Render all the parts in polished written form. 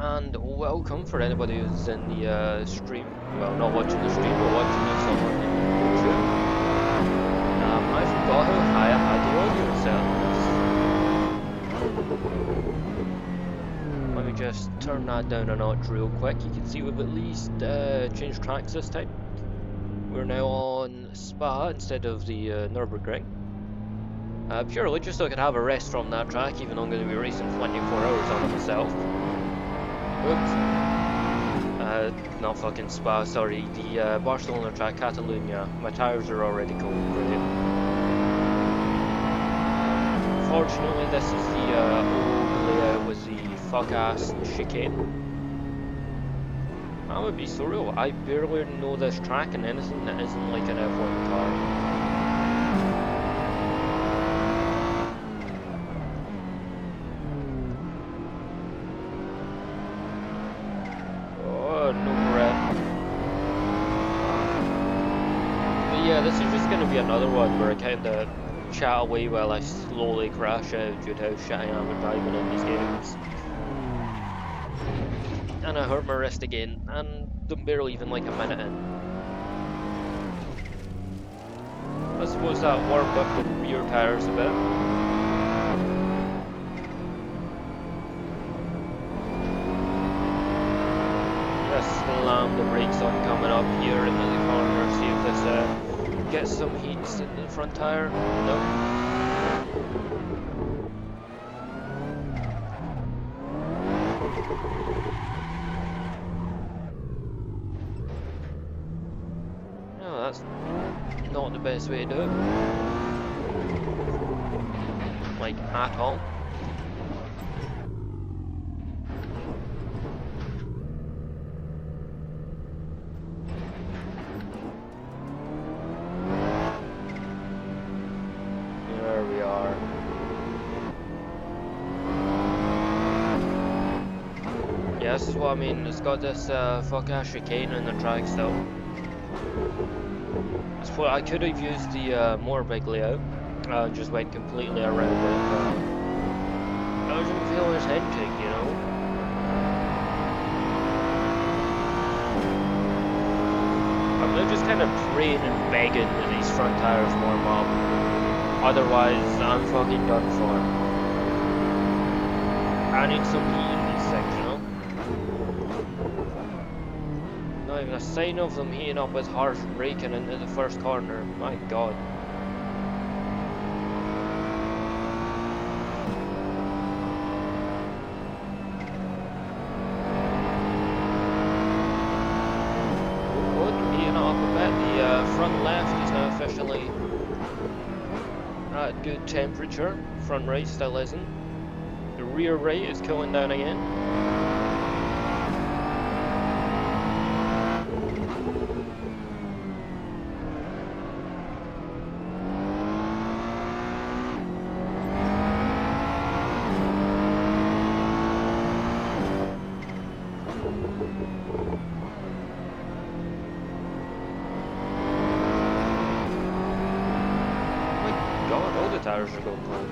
and welcome for anybody who's in the stream, well, not watching the stream, but watching this on YouTube. I forgot how high I had the audio set. Let me just turn that down a notch real quick. You can see we've at least changed tracks this time. We're now on Spa instead of the Nürburgring. Purely just so I could have a rest from that track, even though I'm going to be racing 24 hours on it myself. Oops. Not fucking Spa, sorry. The Barcelona track, Catalunya. My tyres are already cold, brilliant. Fortunately, this is the old layout with the fuck-ass chicane. That would be surreal. I barely know this track and anything that isn't like an F1 car. This is just going to be another one where I kind of chat away while I slowly crash out due to how shit I am at driving in these games. And I hurt my wrist again, and I'm barely even like a minute in. I suppose that warmed up the rear tyres a bit. Let's slam the brakes on coming up here into the corner, see if this get some heat in the front tire. No. No, that's not the best way to do it. Like, at all. This is what I mean, it's got this fuck-ass chicane in the track still. I could have used the motorbike layout, just went completely around it, but I wasn't feeling authentic, you know? I'm just kind of praying and begging that these front tires warm up, otherwise I'm fucking done for. I need some heat in these things, you know? Not even a sign of them heating up with harsh braking into the first corner. My god. Good, heating up a bit. The front left is now officially at good temperature. Front right still isn't. The rear right is cooling down again. Tires are going cold.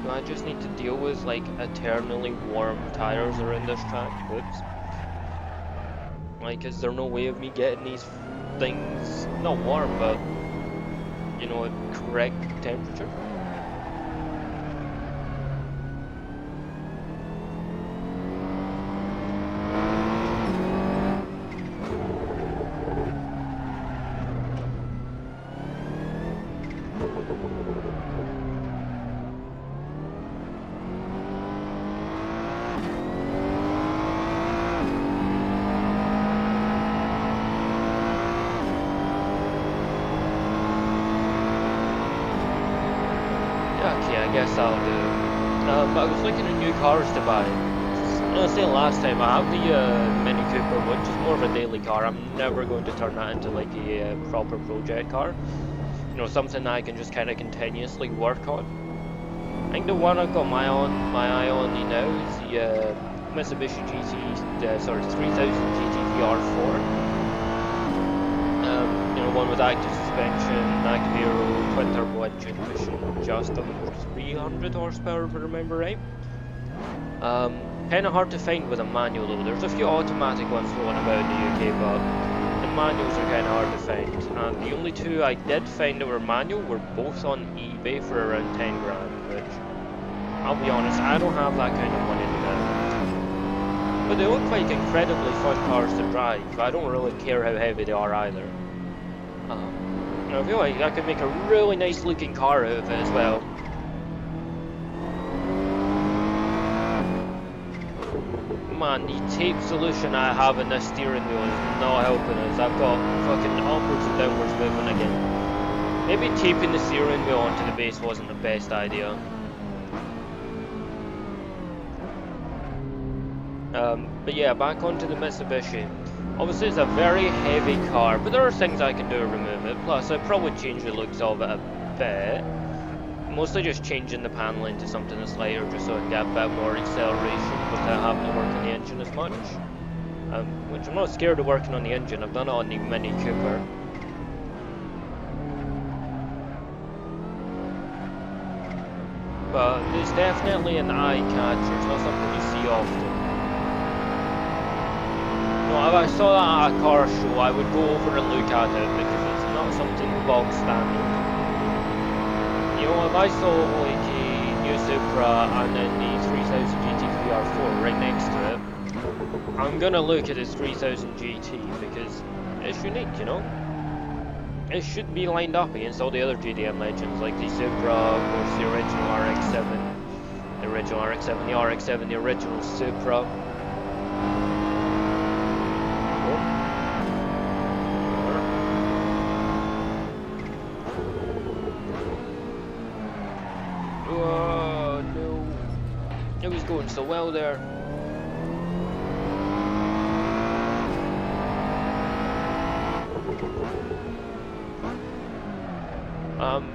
Do I just need to deal with like eternally warm tires around this track? Whoops. Like, is there no way of me getting these things not warm, but you know, at correct temperature? Okay, I guess that'll do. But I was looking at new cars to buy. I was saying last time, I have the Mini Cooper, which is more of a daily car. I'm never going to turn that into like a proper project car. You know, something that I can just kind of continuously work on. I think the one I've got my eye on now is the Mitsubishi 3000 GT3 R4. one with active suspension, active aero, twin turbo engine, pushing just under 300 horsepower if I remember right. Kind of hard to find with a manual though. There's a few automatic ones floating about in the UK, but the manuals are kind of hard to find. And the only two I did find that were manual were both on eBay for around 10 grand, which, I'll be honest, I don't have that kind of money at the moment. But they look like incredibly fun cars to drive. I don't really care how heavy they are either. I feel like I could make a really nice looking car out of it as well. Man, the tape solution I have in this steering wheel is not helping us. I've got fucking upwards and downwards movement again. Maybe taping the steering wheel onto the base wasn't the best idea. But yeah, back onto the Mitsubishi. Obviously it's a very heavy car, but there are things I can do to remove it. Plus I'd probably change the looks of it a bit. Mostly just changing the paneling to something that's lighter, just so I can get a bit more acceleration without having to work on the engine as much. Which I'm not scared of working on the engine, I've done it on the Mini Cooper. But it's definitely an eye catcher, it's not something you see often. No, if I saw that at a car show, I would go over and look at it, because it's not something bog standard. You know, if I saw like a new Supra and then the 3000 GT3 R4 right next to it, I'm gonna look at this 3000 GT because it's unique, you know? It should be lined up against all the other JDM legends like the Supra, of course the original RX-7, the original RX-7, the RX-7, the original Supra. Oh no, it was going so well there.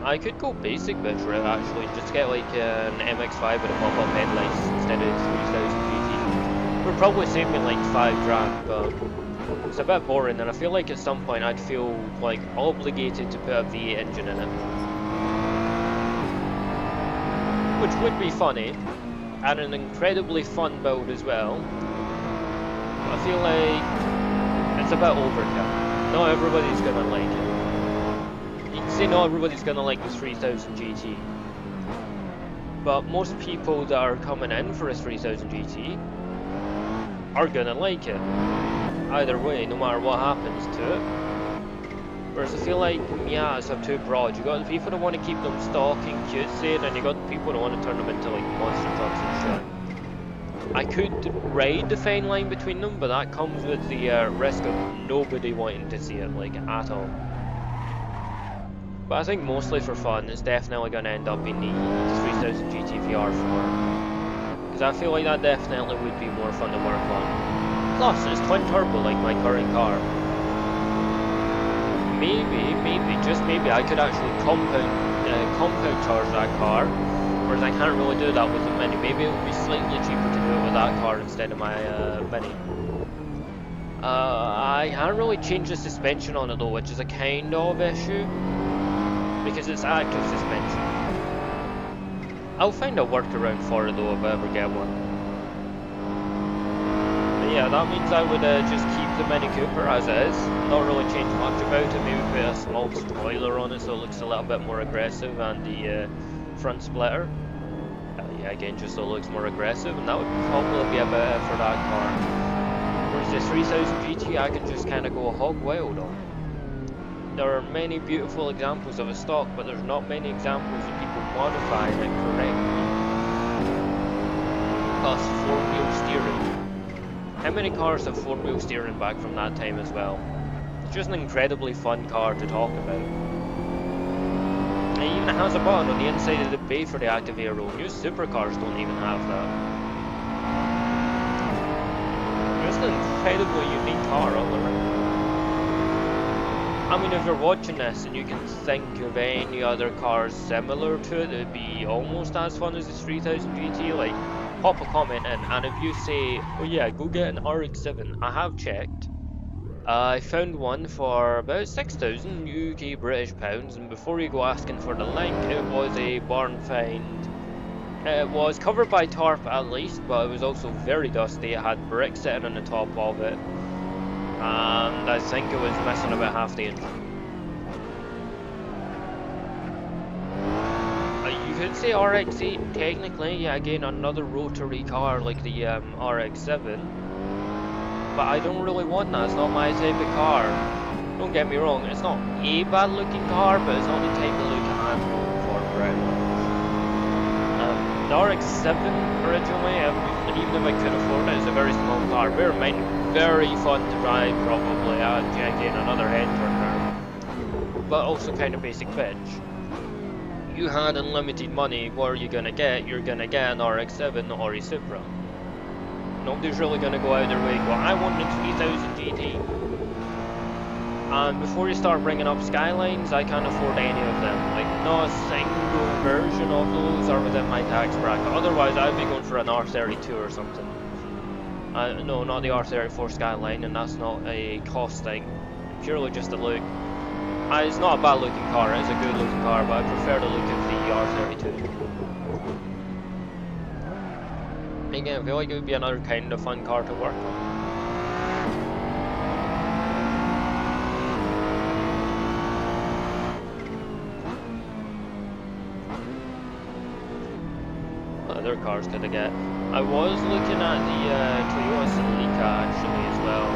I could go basic bitch route actually, just get like an MX-5 with a pop-up headlights instead of 3000 GT. Would probably save me like 5 grand, but it's a bit boring, and I feel like at some point I'd feel like obligated to put a V8 engine in it. Which would be funny, and an incredibly fun build as well. I feel like it's a bit overkill. Not everybody's gonna like it. You can say not everybody's gonna like the 3000 GT, but most people that are coming in for a 3000 GT are gonna like it. Either way, no matter what happens to it. Whereas I feel like Miatas are too broad. You got the people that want to keep them stock and cutesy, and then you got the people that want to turn them into like monster trucks and shit. I could ride the fine line between them, but that comes with the risk of nobody wanting to see it, like, at all. But I think mostly for fun, it's definitely going to end up in the 3000 GT VR4. Because I feel like that definitely would be more fun to work on. Plus, it's twin turbo like my current car. Maybe, just maybe, I could actually compound charge that car, whereas I can't really do that with the Mini. Maybe it would be slightly cheaper to do it with that car instead of my Mini. I can't really change the suspension on it though, which is a kind of issue, because it's active suspension. I'll find a workaround for it though if I ever get one. Yeah, that means I would just keep the Mini Cooper as it is, not really change much about it, maybe put a small spoiler on it so it looks a little bit more aggressive, and the front splitter, yeah, again, just so it looks more aggressive, and that would probably be about it for that car. Whereas the 3000 GT I can just kind of go hog wild on. There are many beautiful examples of a stock, but there's not many examples of people modifying it correctly. Plus 4-wheel steering. How many cars have 4-wheel steering back from that time as well? It's just an incredibly fun car to talk about. It even has a button on the inside of the bay for the active aero. New supercars don't even have that. It's an incredibly unique car all around. I mean, if you're watching this and you can think of any other cars similar to it that would be almost as fun as this 3000 GT, like, pop a comment in, and if you say, oh yeah, go get an RX-7, I have checked, I found one for about 6,000 UK British pounds, and before you go asking for the link, it was a barn find. It was covered by tarp at least, but it was also very dusty. It had bricks sitting on the top of it, and I think it was missing about half the engine. You could say RX-8 technically, yeah, again another rotary car like the RX-7, but I don't really want that. It's not my type of car. Don't get me wrong, it's not a bad looking car, but it's not the type of look I'm going for very much. The RX-7 originally, even if I could afford it, it's a very small car. Bear in mind, very fun to drive probably, again another head turner, but also kind of basic bitch. You had unlimited money, what are you gonna get? You're gonna get an RX-7 or a Supra. Nobody's really gonna go out of their way and go, I want the 3000 GT. And before you start bringing up Skylines, I can't afford any of them. Like, not a single version of those are within my tax bracket. Otherwise, I'd be going for an R32 or something. No, not the R34 Skyline, and that's not a cost thing. Purely just a look. It's not a bad looking car, it's a good looking car, but I prefer the look of the R32. Again, I feel like it would be another kind of fun car to work on. What other cars could I get? I was looking at the Toyota Celica actually as well.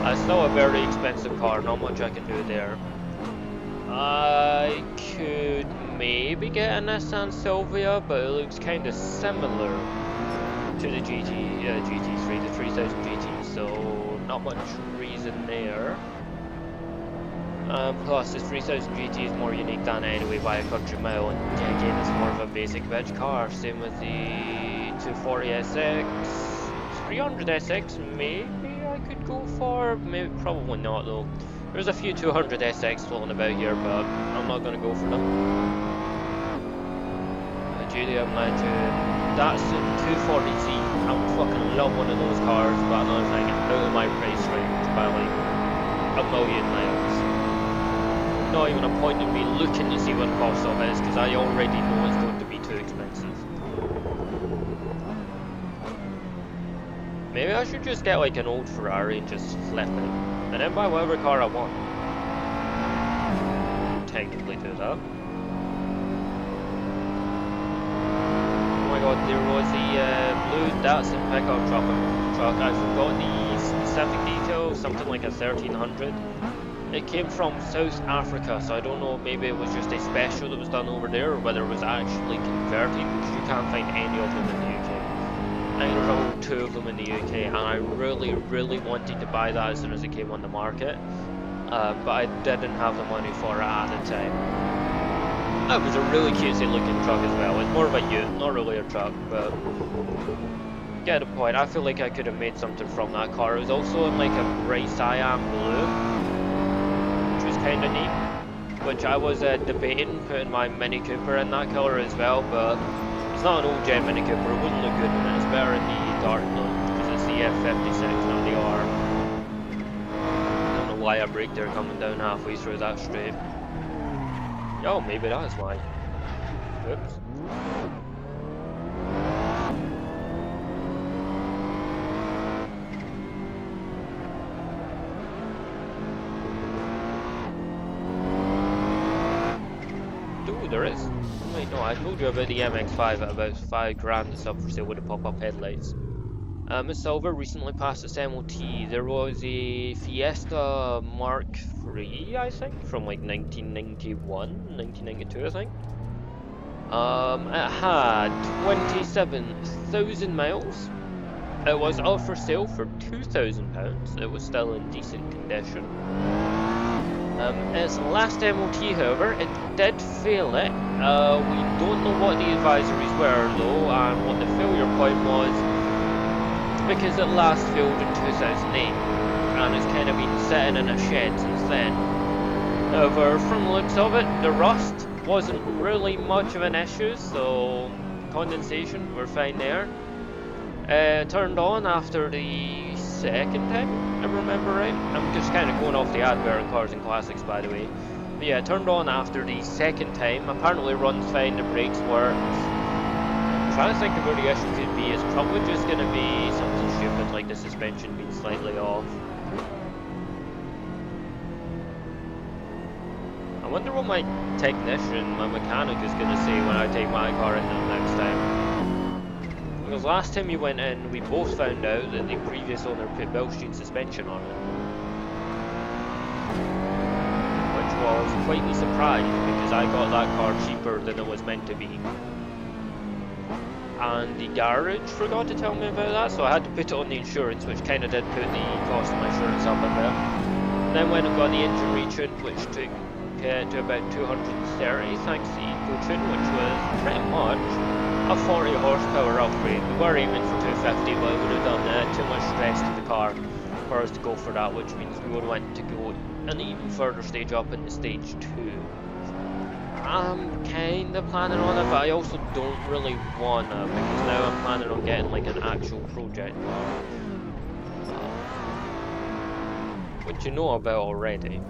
It's still a very expensive car, not much I can do there. I could maybe get a Nissan Silvia, but it looks kind of similar to the GT3, the 3000 GT, so not much reason there. Plus, this 3000 GT is more unique than anyway by a country mile, and again, it's more of a basic bitch car. Same with the 240 SX, 300 SX, maybe I could go for, maybe probably not though. There's a few 200 SX floating about here, but I'm not gonna go for them. GDM Legend, that's a 240Z. I would fucking love one of those cars, but another thing, out of my price range by like a million miles. Not even a point in me looking to see what the cost of it is, because I already know it's going to be too expensive. Maybe I should just get like an old Ferrari and just flip it, and then buy whatever car I want. Technically do that. Oh my god, there was a blue Datsun pickup truck. I forgot the specific details, something like a 1300. It came from South Africa, so I don't know, maybe it was just a special that was done over there, or whether it was actually converted, because you can't find any of them in the UK. I enrolled 2 of them in the UK, and I really wanted to buy that as soon as it came on the market, but I didn't have the money for it at the time. It was a really cutesy looking truck as well. It's more of a ute, not really a truck, but get the point. I feel like I could have made something from that car. It was also in like a bright cyan blue, which was kind of neat, which I was debating putting my Mini Cooper in that colour as well, but it's not an old gen Mini Cooper, it wouldn't look good in it. It's better in the dark blue, because it's the F56, not the R. I don't know why I braked there coming down halfway through that straight. Oh, maybe that's why. Oops. Ooh, there is. Wait, no, I told you about the MX-5 at about 5 grand. It's up for sale with the pop-up headlights. Miss Silver recently passed its MOT. There was a Fiesta Mark III, I think, from like 1991, 1992, I think. It had 27,000 miles. It was up for sale for £2,000. It was still in decent condition. Its last MOT, however, it did fail it. We don't know what the advisories were though, and what the failure point was, because it last failed in 2008, and it's kind of been sitting in a shed since then. However, from the looks of it, the rust wasn't really much of an issue, so condensation, we're fine there. Turned on after the second time, I remember right. I'm just kind of going off the advert in Cars and Classics, by the way. But yeah, turned on after the second time. Apparently runs fine, the brakes work. I'm trying to think of where the issue could be. It's probably just going to be something stupid like the suspension being slightly off. I wonder what my technician, my mechanic is going to say when I take my car into the next time. Because last time we went in, we both found out that the previous owner put Bilstein suspension on it. Which was quite a surprise, because I got that car cheaper than it was meant to be. And the garage forgot to tell me about that, so I had to put it on the insurance, which kind of did put the cost of my insurance up a bit. Then went and got the engine retuned, which took to about 230 thanks to the EcoTune, which was pretty much a 40 horsepower upgrade. We were aiming for 250, but it would have done too much stress to the car for us to go for that, which means we would have went to go an even further stage up into stage 2. I'm kind of planning on it, but I also don't really want to, because now I'm planning on getting like an actual project car, which you know about already.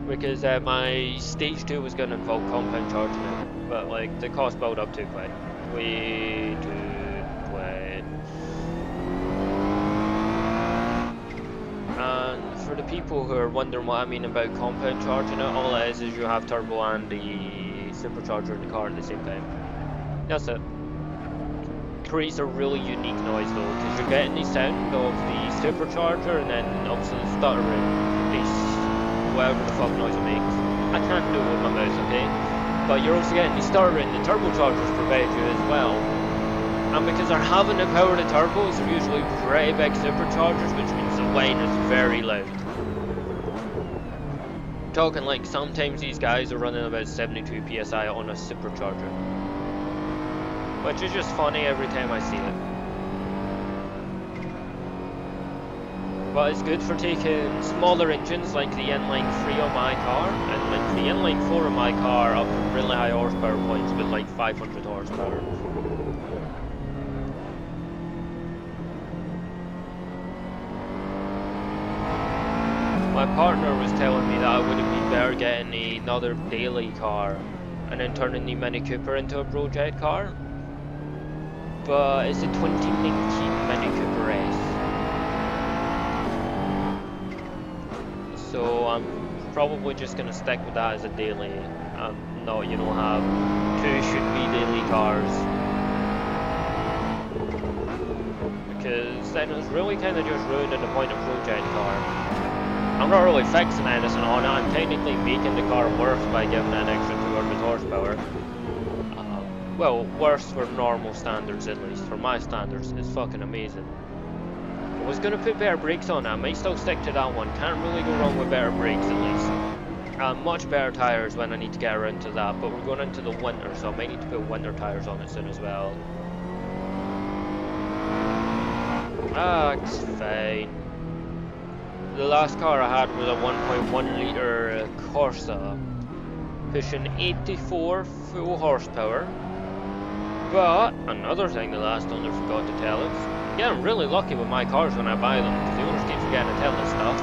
Because my stage 2 was going to involve compound charging it, but like the cost built up too quick. Way too quick. And for the people who are wondering what I mean about compound charging it, all it is you have turbo and the supercharger in the car at the same time. That's it. Creates a really unique noise though, because you're getting the sound of the supercharger and then obviously the stuttering. Whatever the fuck noise it makes. I can't do it with my mouse, okay? But you're also getting the starter and the turbochargers provide you as well. And because they're having to power the turbos, they're usually pretty big superchargers, which means the whine is very loud. I'm talking like sometimes these guys are running about 72 PSI on a supercharger. Which is just funny every time I see it. But it's good for taking smaller engines like the inline 3 on my car, and like the inline 4 on my car up to really high horsepower points with like 500 horsepower. My partner was telling me that I would have been better getting another daily car and then turning the Mini Cooper into a project car. But it's a 2019 Mini Cooper S. So I'm probably just going to stick with that as a daily, and not, you know, have 2 should-be daily cars. Because then it's really kind of just ruining the point of project car. I'm not really fixing anything on it, I'm technically making the car worse by giving it an extra 200 horsepower. Well, worse for normal standards at least. For my standards, it's fucking amazing. I was going to put better brakes on it, I might still stick to that one. Can't really go wrong with better brakes at least. Much better tyres when I need to get around to that, but we're going into the winter, so I might need to put winter tyres on it soon as well. It's fine. The last car I had was a 1.1 litre Corsa, pushing 84 full horsepower. But another thing the last owner forgot to tell us. Yeah, I'm really lucky with my cars when I buy them, because the owners keep forgetting to tell us stuff.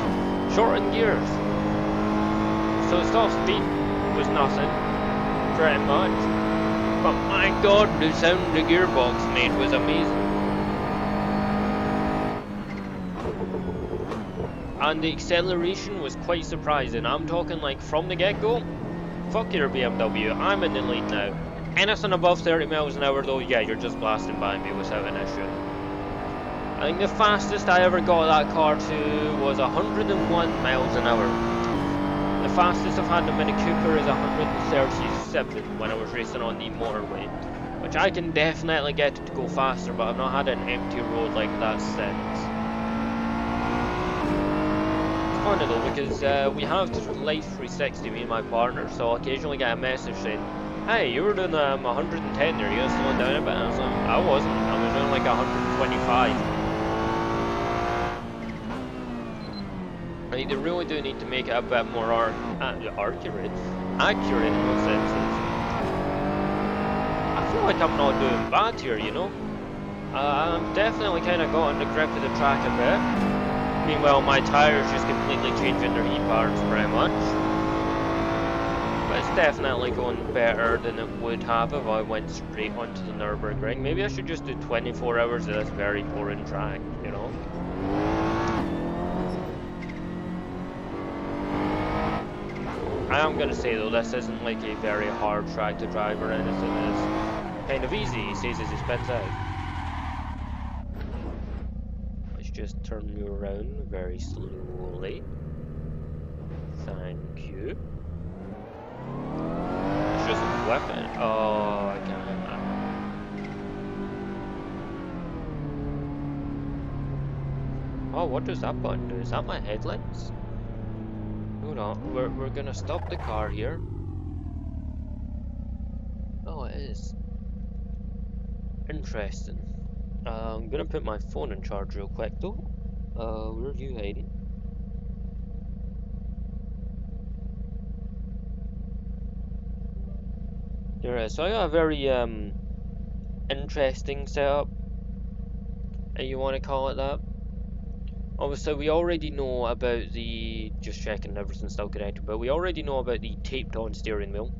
Shortened gears. So the top speed was nothing, pretty much. But my god, the sound the gearbox made was amazing. And the acceleration was quite surprising. I'm talking like from the get-go. Fuck your BMW, I'm in the lead now. Anything above 30 miles an hour though, yeah, you're just blasting by me without an issue. I think the fastest I ever got that car to was 101 miles an hour. The fastest I've had the Mini Cooper is 137 when I was racing on the motorway. Which I can definitely get it to go faster, but I've not had an empty road like that since. It's funny though, because we have Life 360, me and my partner, so I'll occasionally get a message saying, hey, you were doing 110 there, you slowing down a bit? I was like, I wasn't, I was doing like 125. Like, they really do need to make it a bit more accurate in those senses. I feel like I'm not doing bad here, you know? I'm definitely kind of got on the grip of the track a bit. Meanwhile, my tires just completely changing their heat patterns pretty much. But it's definitely going better than it would have if I went straight onto the Nürburgring. Maybe I should just do 24 hours of this very boring track, you know? I am going to say though, this isn't like a very hard track to drive or anything. It's kind of easy, he says as he spins out. Let's just turn you around very slowly. Thank you. It's just a weapon. Oh, I can't. Oh, what does that button do? Is that my headlights? Hold on, we're gonna stop the car here. Oh, it is. Interesting. I'm gonna put my phone in charge real quick though. Where are you hiding? There is. So I got a very interesting setup, if you want to call it that. Obviously, we already know about the, just checking everything's still connected, but we already know about the taped on steering wheel.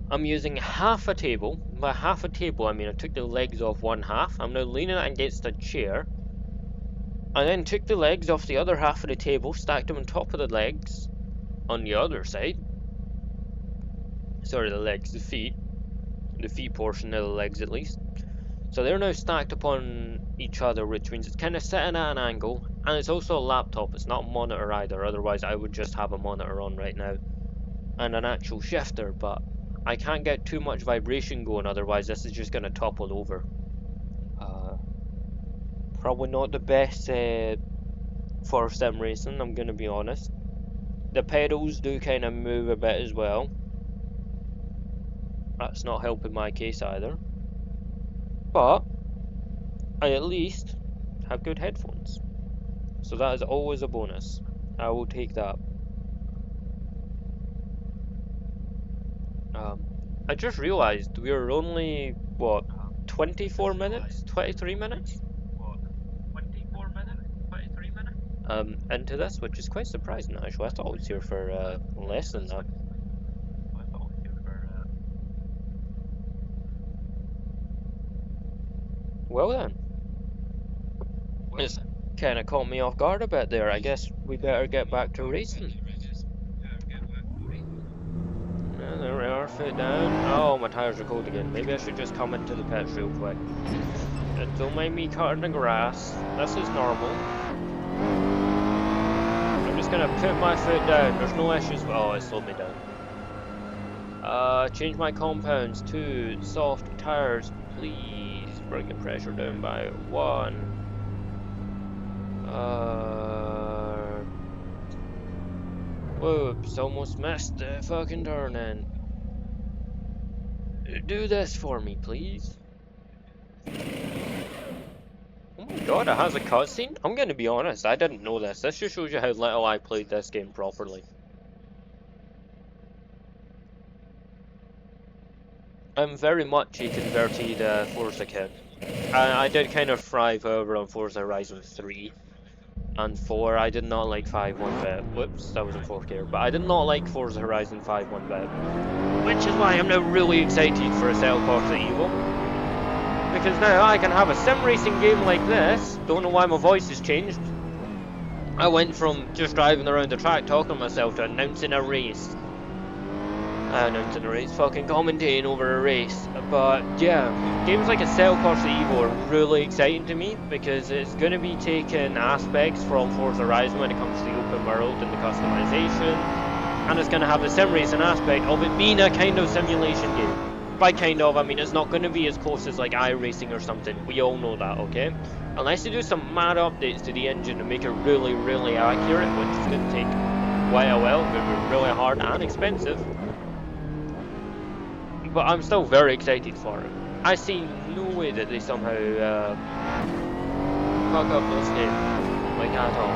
I'm using half a table. By half a table, I mean I took the legs off one half. I'm now leaning it against a chair. I then took the legs off the other half of the table, stacked them on top of the legs on the other side. Sorry, the legs, the feet portion of the legs at least. So they're now stacked upon each other, which means it's kind of sitting at an angle, and it's also a laptop, it's not a monitor either, otherwise I would just have a monitor on right now, and an actual shifter, but I can't get too much vibration going, otherwise this is just going to topple over. Probably not the best for sim racing, I'm going to be honest. The pedals do kind of move a bit as well. That's not helping my case either. But I at least have good headphones. So that is always a bonus. I will take that. I just realised we are only, what, 24 minutes? 23 minutes? Into this, which is quite surprising actually. I thought I was here for less than that. Well then. It's kind of caught me off guard a bit there. I guess we better get back to racing. There we are, foot down. Oh, my tyres are cold again. Maybe I should just come into the pits real quick. Don't mind me cutting the grass. This is normal. I'm just gonna put my foot down. There's no issues. Oh, it slowed me down. Change my compounds to soft tires, please. Bring the pressure down by 1. Whoops, almost missed the fucking turn-in. Do this for me, please. Oh my god, it has a cutscene? I'm gonna be honest, I didn't know this. This just shows you how little I played this game properly. I'm very much a converted Forza kid. I did kind of thrive, however, on Forza Horizon 3 and 4. I did not like 5 one bit. Whoops, that was in 4th gear. But I did not like Forza Horizon 5 one bit. Which is why I'm now really excited for a Cell Forza Evo. Because now I can have a sim racing game like this. Don't know why my voice has changed. I went from just driving around the track talking to myself to announcing a race. Fucking commentating over a race. But yeah, games like a Cell Forza Evo are really exciting to me because it's going to be taking aspects from Forza Horizon when it comes to the open world and the customization, and it's going to have the sim racing aspect of it being a kind of simulation game. By kind of, I mean it's not going to be as close as like iRacing or something. We all know that, okay? Unless you do some mad updates to the engine to make it really, really accurate, which is going to take quite a while, it's going to be really hard and expensive. But I'm still very excited for it. I see no way that they somehow fuck up this game, like at all.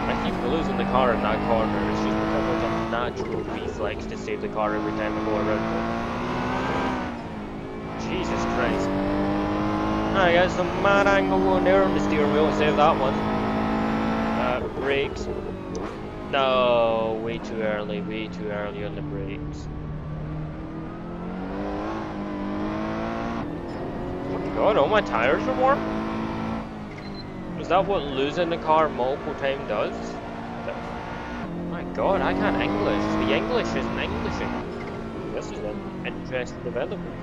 I keep losing the car in that corner. It's just become like a natural reflex to save the car every time I go around it. Jesus Christ. I got some mad angle going there on the steering wheel to save that one. Brakes. No, way too early on the brakes. Oh my god, all my tires are warm? Is that what losing the car multiple times does? My god, I can't English. The English isn't Englishing. This is an interesting development.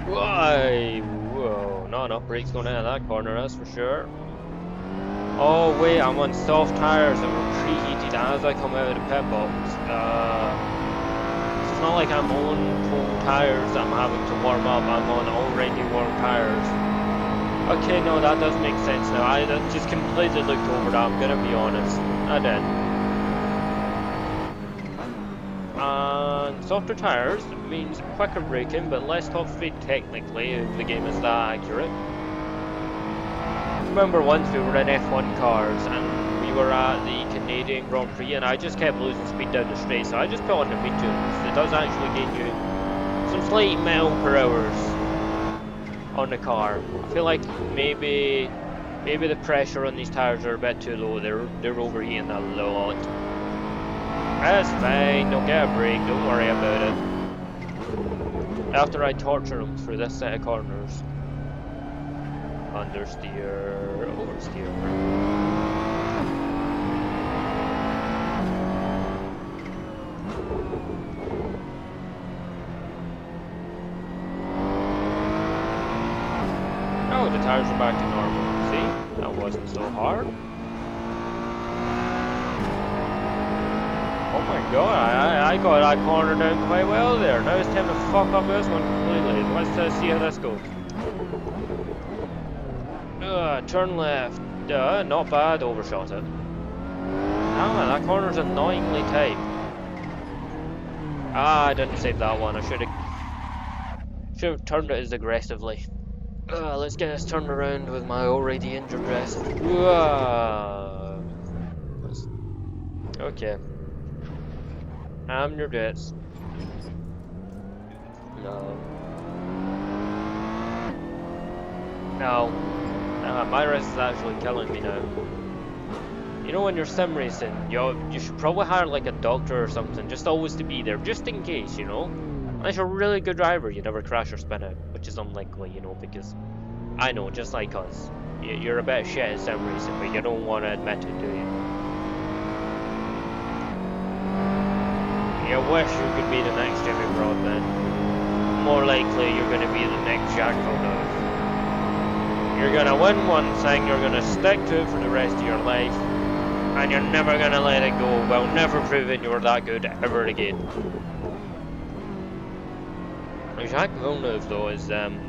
Why? Whoa, not enough brakes going out of that corner, that's for sure. Oh wait, I'm on soft tires that were preheated as I come out of the pit box. It's not like I'm on cold tires that I'm having to warm up, I'm on already warm tires. Okay, no, that does make sense now. I just completely looked over that, I'm gonna be honest. I did. And softer tires means quicker braking, but less top speed technically, if the game is that accurate. I remember once we were in F1 cars and we were at the Canadian Grand Prix and I just kept losing speed down the straight, so I just put on the mediums. It does actually gain you some slight mile per hours on the car. I feel like maybe the pressure on these tires are a bit too low. They're overheating a lot. That's fine, don't get a break, don't worry about it. After I torture them through this set of corners. Understeer, oversteer. Oh, the tires are back to normal. See? That wasn't so hard. Oh my god, I got that corner down quite well there. Now it's time to fuck up this one completely. Let's see how this goes. Turn left. Not bad, overshot it. Damn it, that corner's annoyingly tight. Ah, I didn't save that one. I should have turned it as aggressively. Let's get this turned around with my already injured wrist. Okay. I'm your debts. No. My wrist is actually killing me now. You know, when you're sim racing, you should probably hire like a doctor or something, just always to be there, just in case, you know? Unless you're a really good driver, you never crash or spin out, which is unlikely, you know, because I know, just like us, you're a bit shit at sim racing, but you don't want to admit it, do you? You wish you could be the next Jimmy Broadbent. More likely, you're going to be the next Jack Villeneuve. You're gonna win one thing, you're gonna stick to it for the rest of your life, and you're never gonna let it go while never proving you're that good ever again. Jacques Villeneuve, though, is an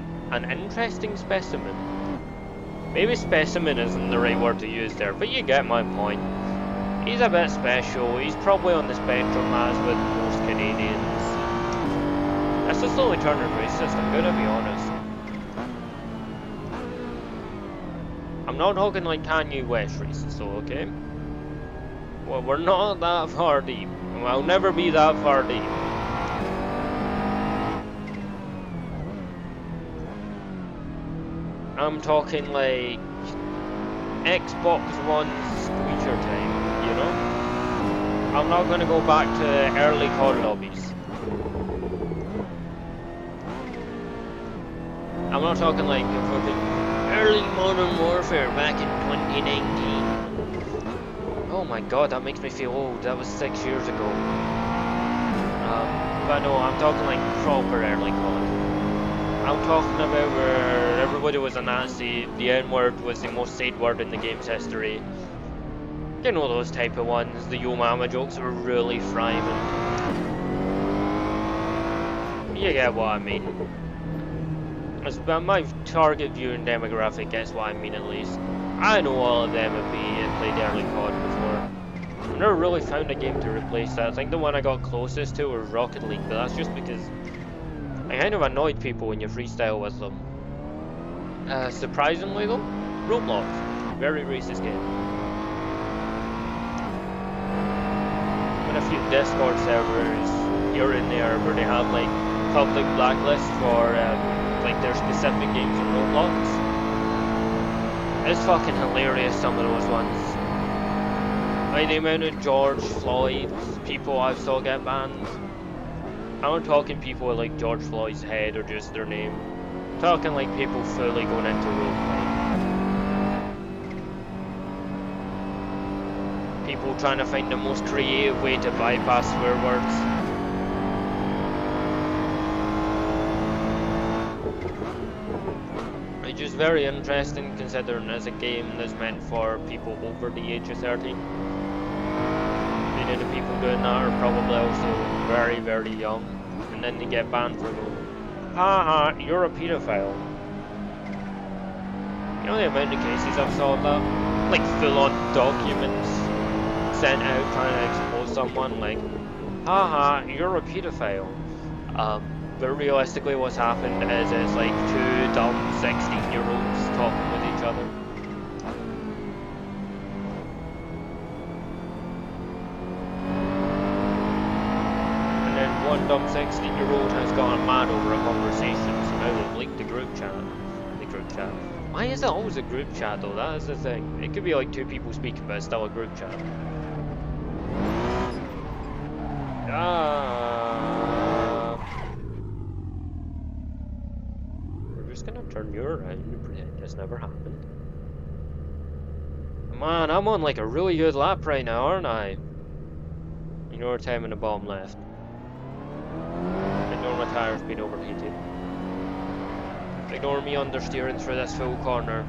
interesting specimen. Maybe specimen isn't the right word to use there, but you get my point. He's a bit special, he's probably on the spectrum as with most Canadians. It's a slowly turning race system, gonna be honest. I'm not talking like Kanye West races, so okay? Well, we're not that far deep. I'll never be that far deep. I'm talking like Xbox One squeaker time, you know? I'm not gonna go back to early COD lobbies. I'm not talking like fucking early Modern Warfare back in 2019. Oh my god, that makes me feel old. That was 6 years ago. But no, I'm talking like proper early COD. I'm talking about where everybody was a Nazi, the N-word was the most said word in the game's history. You know, those type of ones, the Yo Mama jokes were really thriving. You get what I mean. My target viewing demographic gets what I mean, at least. I know all of them have played early COD before. I've never really found a game to replace that. I think the one I got closest to was Rocket League, but that's just because It kind of annoyed people when you freestyle with them. Surprisingly though, Roblox, very racist game. And a few Discord servers here and there where they have like public blacklists for like their specific games in Roblox. It's fucking hilarious, some of those ones. Like the amount of George Floyd people I saw get banned. I'm not talking people with like George Floyd's head or just their name. I'm talking like people fully going into roleplay. People trying to find the most creative way to bypass swear words. Which is very interesting considering it's a game that's meant for people over the age of 13. Many of the people doing that are probably also very, very young. And then they get banned for going, haha, you're a pedophile. You know the amount of cases I've saw of that? Like full-on documents sent out trying to expose someone, like, haha, you're a pedophile. But realistically what's happened is it's like two dumb 16-year-olds talking with each other. And then one dumb 16-year-old has gotten mad over a conversation, so now they've leaked the group chat. Why is it always a group chat though? That is the thing. It could be like two people speaking, but it's still a group chat. We're just gonna turn you around and pretend this never happened. Man, I'm on like a really good lap right now, aren't I? Ignore time in the bottom left. Ignore my tires being overheated. Ignore me understeering through this full corner.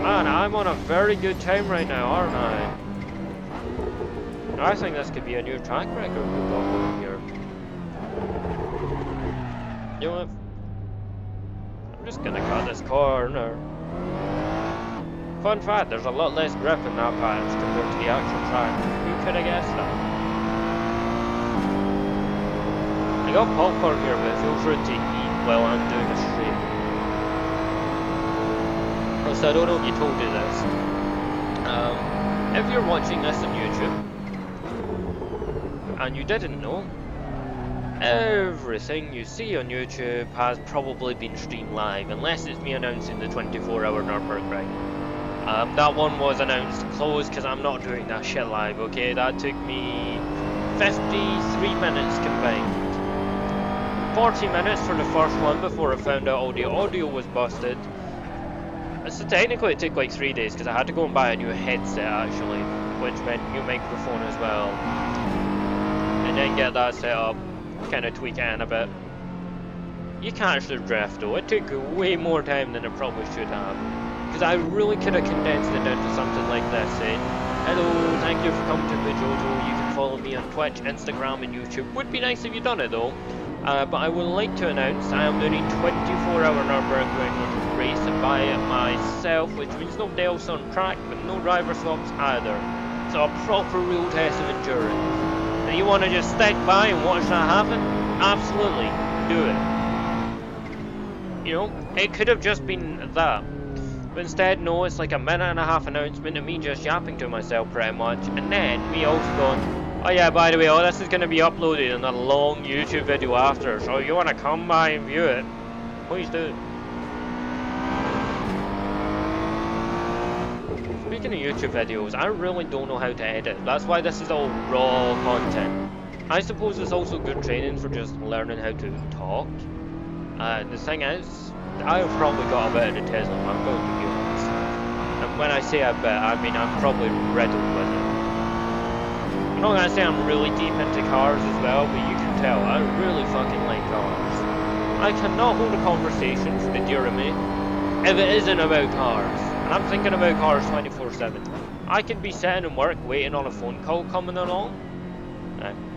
Man, I'm on a very good time right now, aren't I? I think this could be a new track record we've got going here. You know what? I'm just gonna cut this corner. Fun fact, there's a lot less grip in that patch compared to the actual track. Who could have guessed that? I got popcorn here, but it feels rude to eat while I'm doing a stream. So I don't know if you told you this. If you're watching this on YouTube, and you didn't know, everything you see on YouTube has probably been streamed live, unless it's me announcing the 24-hour Nürburgring. That one was announced closed because I'm not doing that shit live, okay? That took me 53 minutes combined. 40 minutes for the first one before I found out all the audio was busted. So technically it took like 3 days because I had to go and buy a new headset actually, which meant new microphone as well. And then get that set up, kind of tweak it in a bit. You can't actually drift though, it took way more time than it probably should have. Because I really could have condensed it down to something like this, saying, hello, thank you for coming to Bijojo, you can follow me on Twitch, Instagram and YouTube. Would be nice if you done it though. But I would like to announce I am doing a 24-hour Nürburgring race by myself, which means nobody else on track, but no driver swaps either. So a proper real test of endurance. Now you want to just stick by and watch that happen? Absolutely, do it. You know, it could have just been that. But instead, no, it's like a minute and a half announcement of me just yapping to myself pretty much, and then me also going, oh yeah, by the way, all this is going to be uploaded in a long YouTube video after, so if you want to come by and view it, please do. Speaking of YouTube videos, I really don't know how to edit. That's why this is all raw content. I suppose it's also good training for just learning how to talk. The thing is, I've probably got a bit of the autism, I'm going to be honest. And when I say a bit, I mean I'm probably riddled with it. I'm not gonna say I'm really deep into cars as well, but you can tell, I really fucking like cars. I cannot hold a conversation for the dear of me if it isn't about cars. And I'm thinking about cars 24/7. I could be sitting in work waiting on a phone call coming along.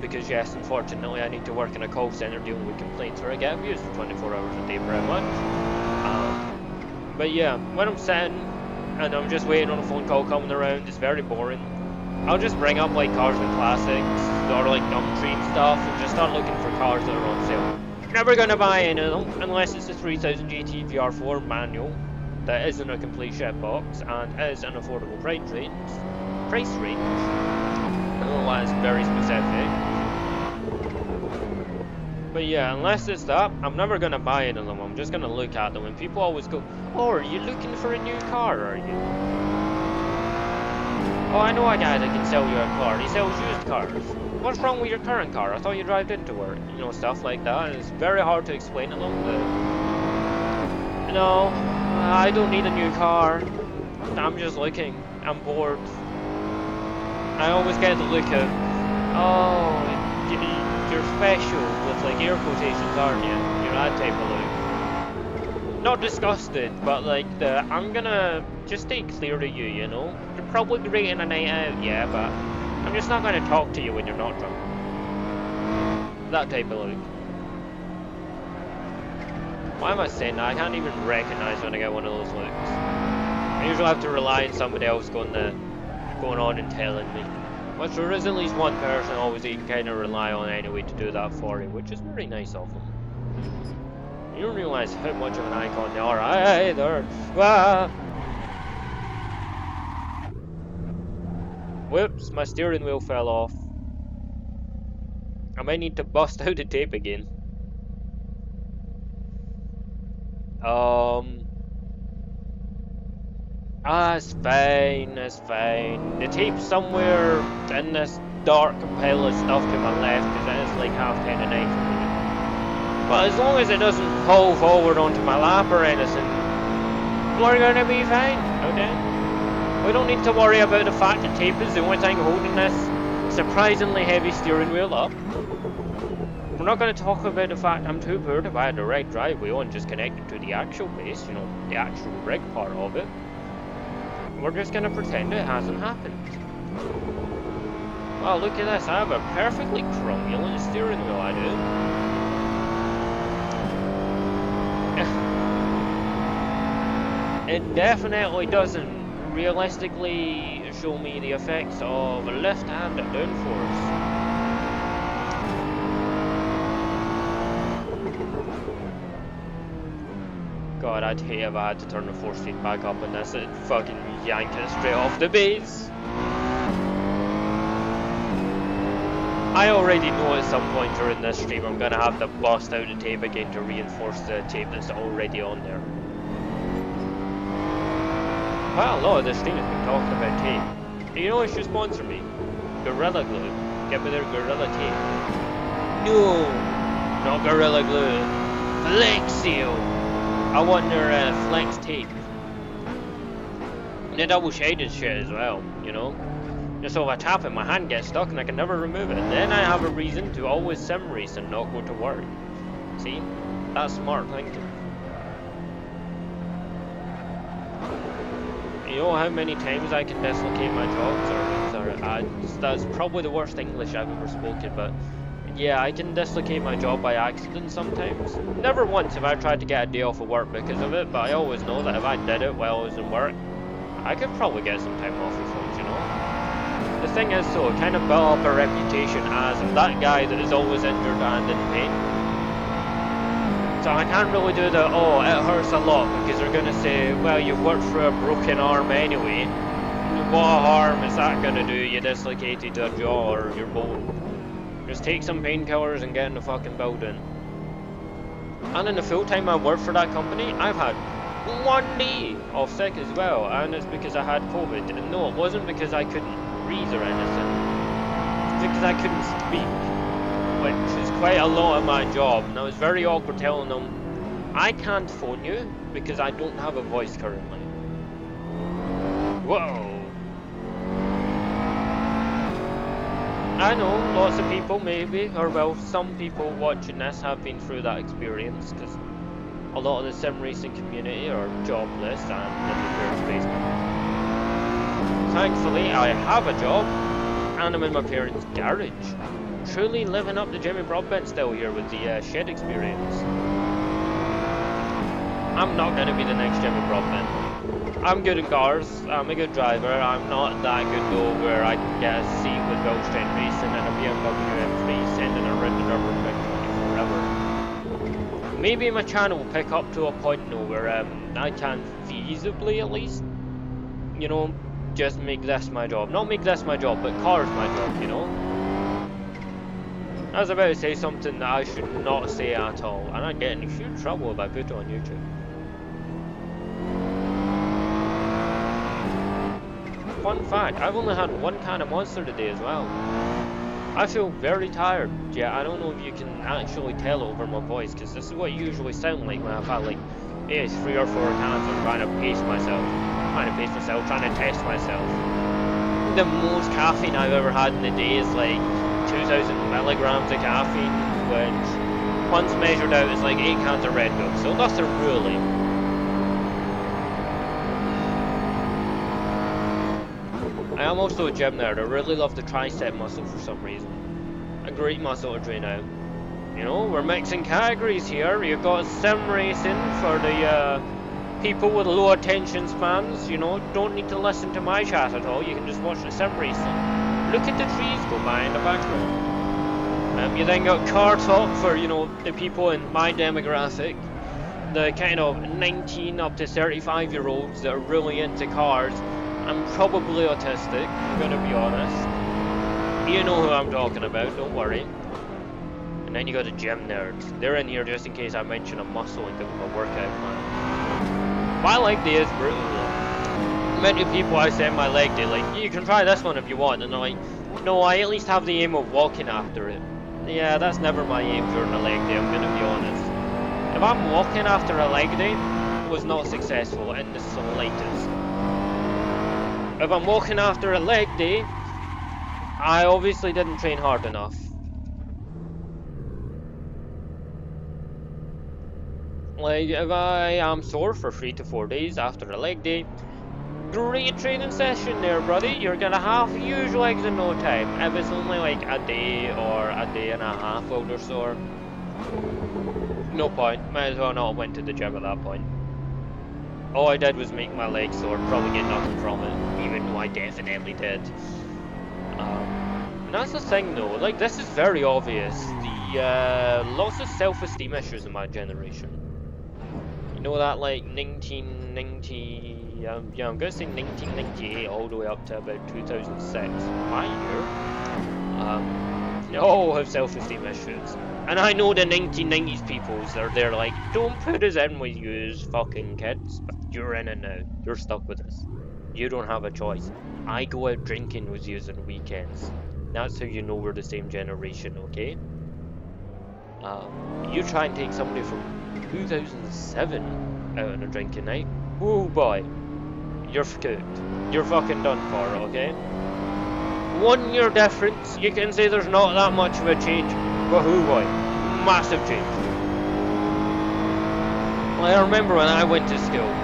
Because yes, unfortunately I need to work in a call centre dealing with complaints where I get abused for 24 hours a day pretty much. But yeah, when I'm sitting and I'm just waiting on a phone call coming around, it's very boring. I'll just bring up like cars and classics or like Gumtree and stuff and just start looking for cars that are on sale. Never gonna buy any of them unless it's a 3000 GT VR4 manual that isn't a complete shitbox and is an affordable price range. Otherwise, very specific. But yeah, unless it's that, I'm never gonna buy any of them. I'm just gonna look at them, and people always go, "Oh, are you looking for a new car? Are you?" Oh, I know a guy that can sell you a car. He sells used cars. What's wrong with your current car? I thought you drove into work. You know, stuff like that. And it's very hard to explain to them that, no, I don't need a new car. I'm just looking. I'm bored. I always get the look of, oh, you're special with like air quotations, aren't you? You're that type of look. Not disgusted, but like I'm gonna just stay clear to you, you know? You're probably great in a night out, yeah, but I'm just not gonna talk to you when you're not drunk. That type of look. Why am I saying that? I can't even recognize when I get one of those looks. I usually have to rely on somebody else going on and telling me. But there is at least one person always that you can kind of rely on anyway to do that for you, which is very nice of them. You don't realize how much of an icon they are either. Ah! Whoops, my steering wheel fell off. I might need to bust out the tape again. It's fine, it's fine. The tape's somewhere in this dark pile of stuff to my left, because it is like 10:30 at night for me. But as long as it doesn't fall forward onto my lap or anything, we're gonna be fine, okay? We don't need to worry about the fact that tape is the only thing holding this surprisingly heavy steering wheel up. We're not going to talk about the fact I'm too poor to buy a direct drive wheel and just connect it to the actual base, you know, the actual rig part of it. We're just going to pretend it hasn't happened. Wow, look at this, I have a perfectly cromulent steering wheel, I do. It definitely doesn't realistically show me the effects of lift and downforce. God, I'd hate if I had to turn the force feed back up on this. It'd fucking yank it straight off the base. I already know at some point during this stream I'm gonna have to bust out the tape again to reinforce the tape that's already on there. Well, a lot of this stream has been talking about tape. You know what should sponsor me? Gorilla Glue. Get me their Gorilla Tape. No! Not Gorilla Glue. Flexio! I want their Flex Tape. And the double shaded shit as well, you know? Just so if I tap it, my hand gets stuck and I can never remove it. Then I have a reason to always sim race and not go to work. See? That's smart thinking. You know how many times I can dislocate my jaw? Sorry, that's probably the worst English I've ever spoken, but yeah, I can dislocate my jaw by accident sometimes. Never once have I tried to get a day off of work because of it, but I always know that if I did it while I was in work, I could probably get some time off with things, you know? The thing is though, it kind of built up a reputation as that guy that is always injured and in pain. So I can't really do the, oh, it hurts a lot, because they're going to say, well, you've worked for a broken arm anyway. What harm is that going to do? You dislocated your jaw or your bone. Just take some painkillers and get in the fucking building. And in the full time I worked for that company, I've had 1 day off sick as well, and it's because I had COVID. And no, it wasn't because I couldn't breathe or anything. It's because I couldn't speak, which is quite a lot of my job, and I was very awkward telling them, I can't phone you because I don't have a voice currently. Whoa. I know lots of people maybe, or well, some people watching this have been through that experience, because a lot of the sim racing community are jobless and in the parents' basement. Thankfully, I have a job, and I'm in my parents' garage. Truly living up the Jimmy Broadbent still here with the shed experience. I'm not going to be the next Jimmy Broadbent. I'm good in cars, I'm a good driver, I'm not that good though where I can get a seat with Gulfstream Racing and a BMW M3 sending around the Nürburgring 24 hours. maybe my channel will pick up to a point now where I can feasibly at least, you know, just make this my job. Not make this my job, but cars my job, you know? I was about to say something that I should not say at all, and I'd get in huge trouble if I put it on YouTube. Fun fact, I've only had one can of Monster today as well. I feel very tired. Yeah, I don't know if you can actually tell over my voice, because this is what you usually sound like when I've had like 3 or 4 cans. I'm trying to pace myself, trying to test myself. The most caffeine I've ever had in a day is like 2,000 milligrams of caffeine, which once measured out is like 8 cans of Red Bull, so nothing really. I am also a gym nerd. I really love the tricep muscle for some reason. A great muscle to train out. You know, we're mixing categories here. You've got sim racing for the people with low attention spans. You know, don't need to listen to my chat at all. You can just watch the sim racing. Look at the trees go by in the background. You then got car talk for, you know, the people in my demographic. The kind of 19 up to 35-year-olds that are really into cars. I'm probably autistic, I'm gonna be honest. You know who I'm talking about, don't worry. And then you got the gym nerds. They're in here just in case I mention a muscle and give them a workout plan. My leg day is brutal though. Many people I say my leg day, like, you can try this one if you want, and I'm like, no, I at least have the aim of walking after it. Yeah, that's never my aim during a leg day, I'm gonna be honest. If I'm walking after a leg day, it was not successful in the slightest. If I'm walking after a leg day, I obviously didn't train hard enough. Like, if I am sore for 3 to 4 days after a leg day, great training session there, buddy. You're gonna have huge legs in no time. If it's only like a day or a day and a half while you're sore, no point. Might as well not have went to the gym at that point. All I did was make my legs sore, probably get nothing from it, even though I definitely did. And that's the thing though, like, this is very obvious. The lots of self-esteem issues in my generation. You know that, like, 1990, yeah, I'm gonna say 1998 all the way up to about 2006, my year. They all have self-esteem issues. And I know the 1990s peoples, they're like, don't put us in with yous fucking kids, but you're in it now. You're stuck with us. You don't have a choice. I go out drinking with yous on weekends. That's how you know we're the same generation, okay? You try and take somebody from 2007 out on a drinking night. Oh boy, you're cooked. You're fucking done for, okay? 1 year difference, you can say there's not that much of a change, but who boy, massive change. Well, I remember when I went to school,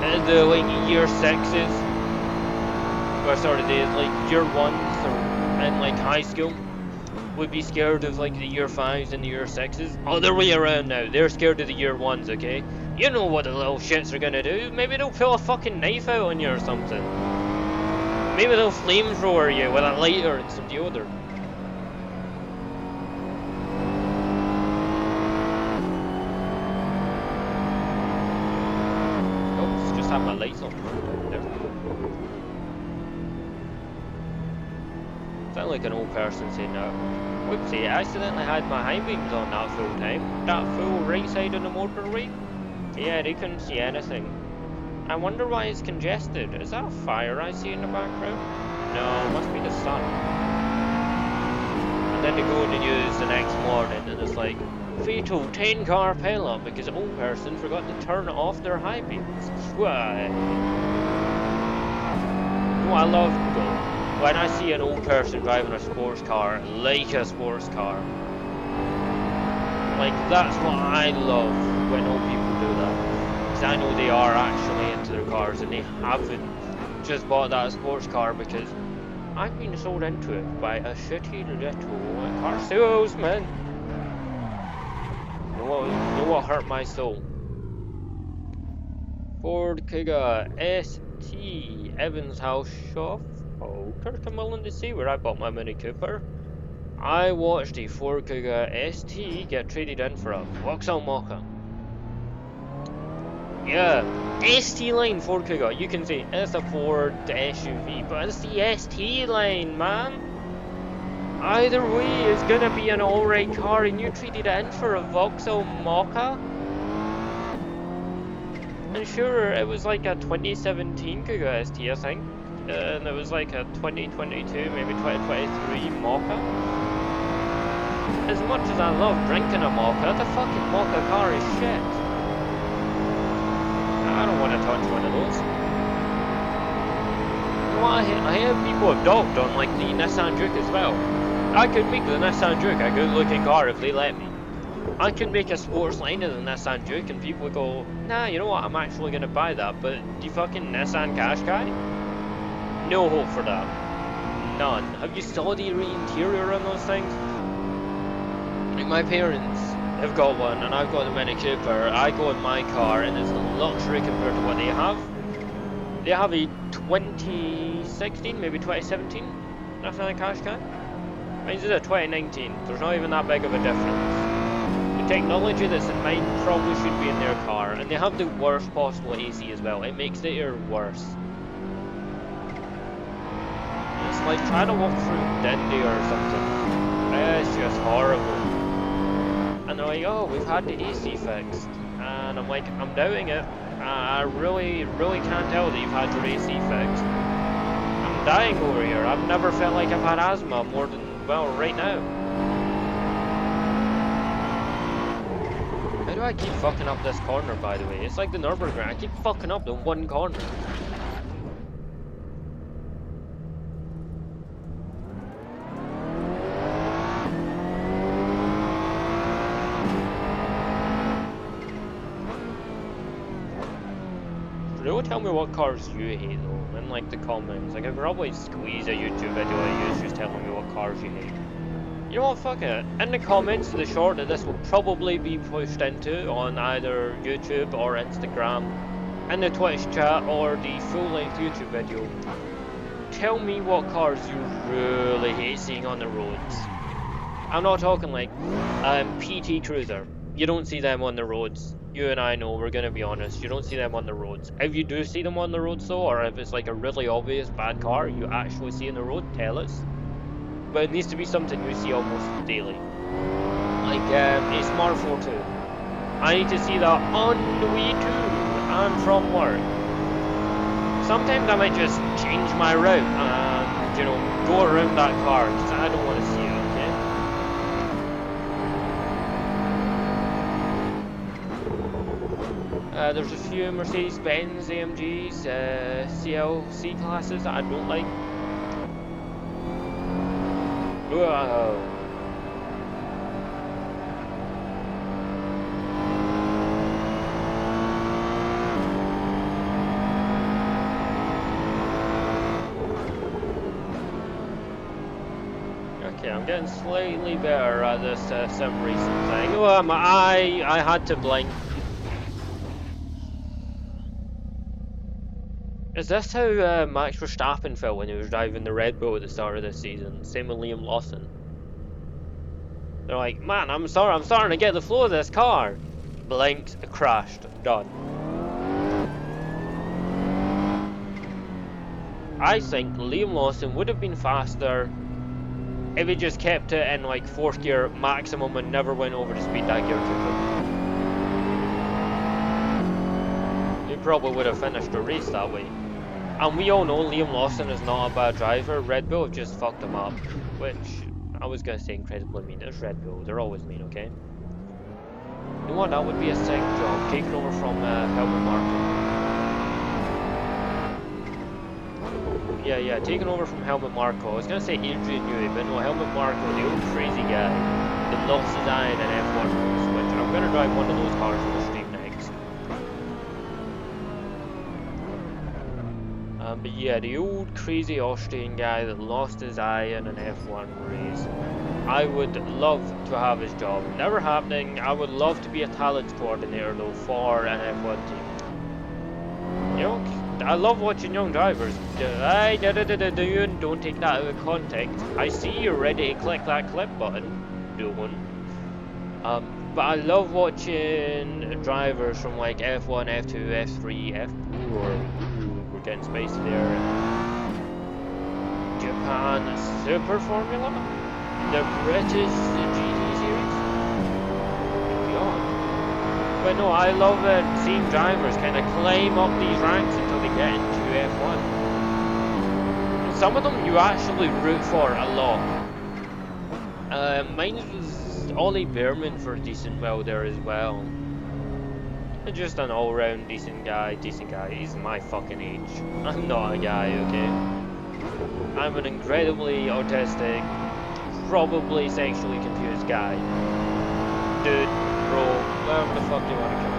the like year 6s, or sort of the like year 1s, or in like high school, would be scared of like the year 5s and the year 6s. Other way around now, they're scared of the year 1s, okay? You know what the little shits are gonna do. Maybe they'll pull a fucking knife out on you or something. Maybe they'll flamethrower you with a lighter and some deodorant. Oops, just have my lights on. There. Sound like an old person saying that. Whoopsie, I accidentally had my high beams on that full time. That full right side on the motorway. Yeah, they couldn't see anything. I wonder why it's congested. Is that a fire I see in the background? No, it must be the sun. And then they go to news the next morning and it's like, fatal 10-car pileup because an old person forgot to turn off their high beams. Why? No, I love when I see an old person driving a sports car, like a sports car. Like, that's what I love when old people do that. Because I know they are actually into their cars and they haven't just bought that sports car because I've been sold into it by a shitty little car salesman. You know what hurt my soul? Ford Kuga ST Evans House Shop. Oh, Kirk, I'm willing to see where I bought my Mini Cooper. I watched a Ford Kuga ST get traded in for a Vauxhall Mocha. Yeah, ST line Ford Kuga. You can say it's a Ford SUV, but it's the ST line, man. Either way, it's gonna be an alright car, and you traded it in for a Vauxhall Mocha? And sure, it was like a 2017 Kuga ST, I think. And it was like a 2022, maybe 2023 Mocha. As much as I love drinking a Mocha, the fucking Mocha car is shit. I don't want to touch one of those. You know what, I hear people have dogged on like the Nissan Juke as well. I could make the Nissan Juke a good looking car if they let me. I could make a sports line of the Nissan Juke and people would go, nah, you know what, I'm actually going to buy that, but the fucking Nissan Qashqai? No hope for that. None. Have you saw the interior on those things? Like my parents have got one and I've got the Mini Cooper. I go in my car and it's luxury compared to what they have. They have a 2016, maybe 2017 Nissan Qashqai. Mine's is a 2019. There's not even that big of a difference. The technology that's in mine probably should be in their car, and they have the worst possible AC as well. It makes the air worse. It's like trying to walk through Dindy or something. It's just horrible. And they're like, oh, we've had the AC fixed. And I'm like, I'm doubting it. I really can't tell that you've had your AC fixed. I'm dying over here. I've never felt like I've had asthma more than, well, right now. How do I keep fucking up this corner, by the way? It's like the Nürburgring. I keep fucking up the one corner. Tell me what cars you hate though, in like the comments. Like I could probably squeeze a YouTube video of you just telling me what cars you hate. You know what, fuck it. In the comments, the short that this will probably be pushed into on either YouTube or Instagram, in the Twitch chat or the full-length YouTube video, tell me what cars you really hate seeing on the roads. I'm not talking like PT Cruiser. You don't see them on the roads. You and I know, we're gonna be honest, you don't see them on the roads. If you do see them on the roads though, or if it's like a really obvious bad car you actually see on the road, tell us. But it needs to be something you see almost daily. Like a Smart 4.2. I need to see that on the way to and from work. Sometimes I might just change my route and, you know, go around that car because I don't want to see it, okay? There's a few Mercedes-Benz AMGs, CLC classes that I don't like. Whoa. Okay, I'm getting slightly better at this sim racing thing. Oh, my eye! I had to blink. Is this how Max Verstappen felt when he was driving the Red Bull at the start of this season? Same with Liam Lawson. They're like, man, I'm starting to get the flow of this car. Blinked, crashed, done. I think Liam Lawson would have been faster if he just kept it in like 4th gear maximum and never went over the speed that gear took him. He probably would have finished the race that way. And we all know Liam Lawson is not a bad driver. Red Bull have just fucked him up, which I was gonna say incredibly mean. It's Red Bull, they're always mean, okay? You know what, that would be a sick job, taking over from Helmut Marko. Yeah, taking over from Helmut Marko. I was gonna say Adrian Newey, but no, Helmut Marko, the old crazy guy that lost his eye in an F1 race, which I'm gonna drive one of those cars on the street next. But yeah, the old crazy Austrian guy that lost his eye in an F1 race. I would love to have his job. Never happening. I would love to be a talent coordinator though for an F1 team. You know, I love watching young drivers. Don't take that out of context. I see you're ready to click that clip button. Do one. But I love watching drivers from like F1, F2, F3, F4, we're getting spacey there. Japan Super Formula, the British GT series. God. But no, I love seeing drivers kind of climb up these ranks until they get into F1. And some of them you actually root for a lot. Mine was Ollie Behrman for a decent while there as well. Just an all-round decent guy. He's my fucking age. I'm not a guy, okay? I'm an incredibly autistic, probably sexually confused guy. Dude, bro, whatever the fuck do you want to call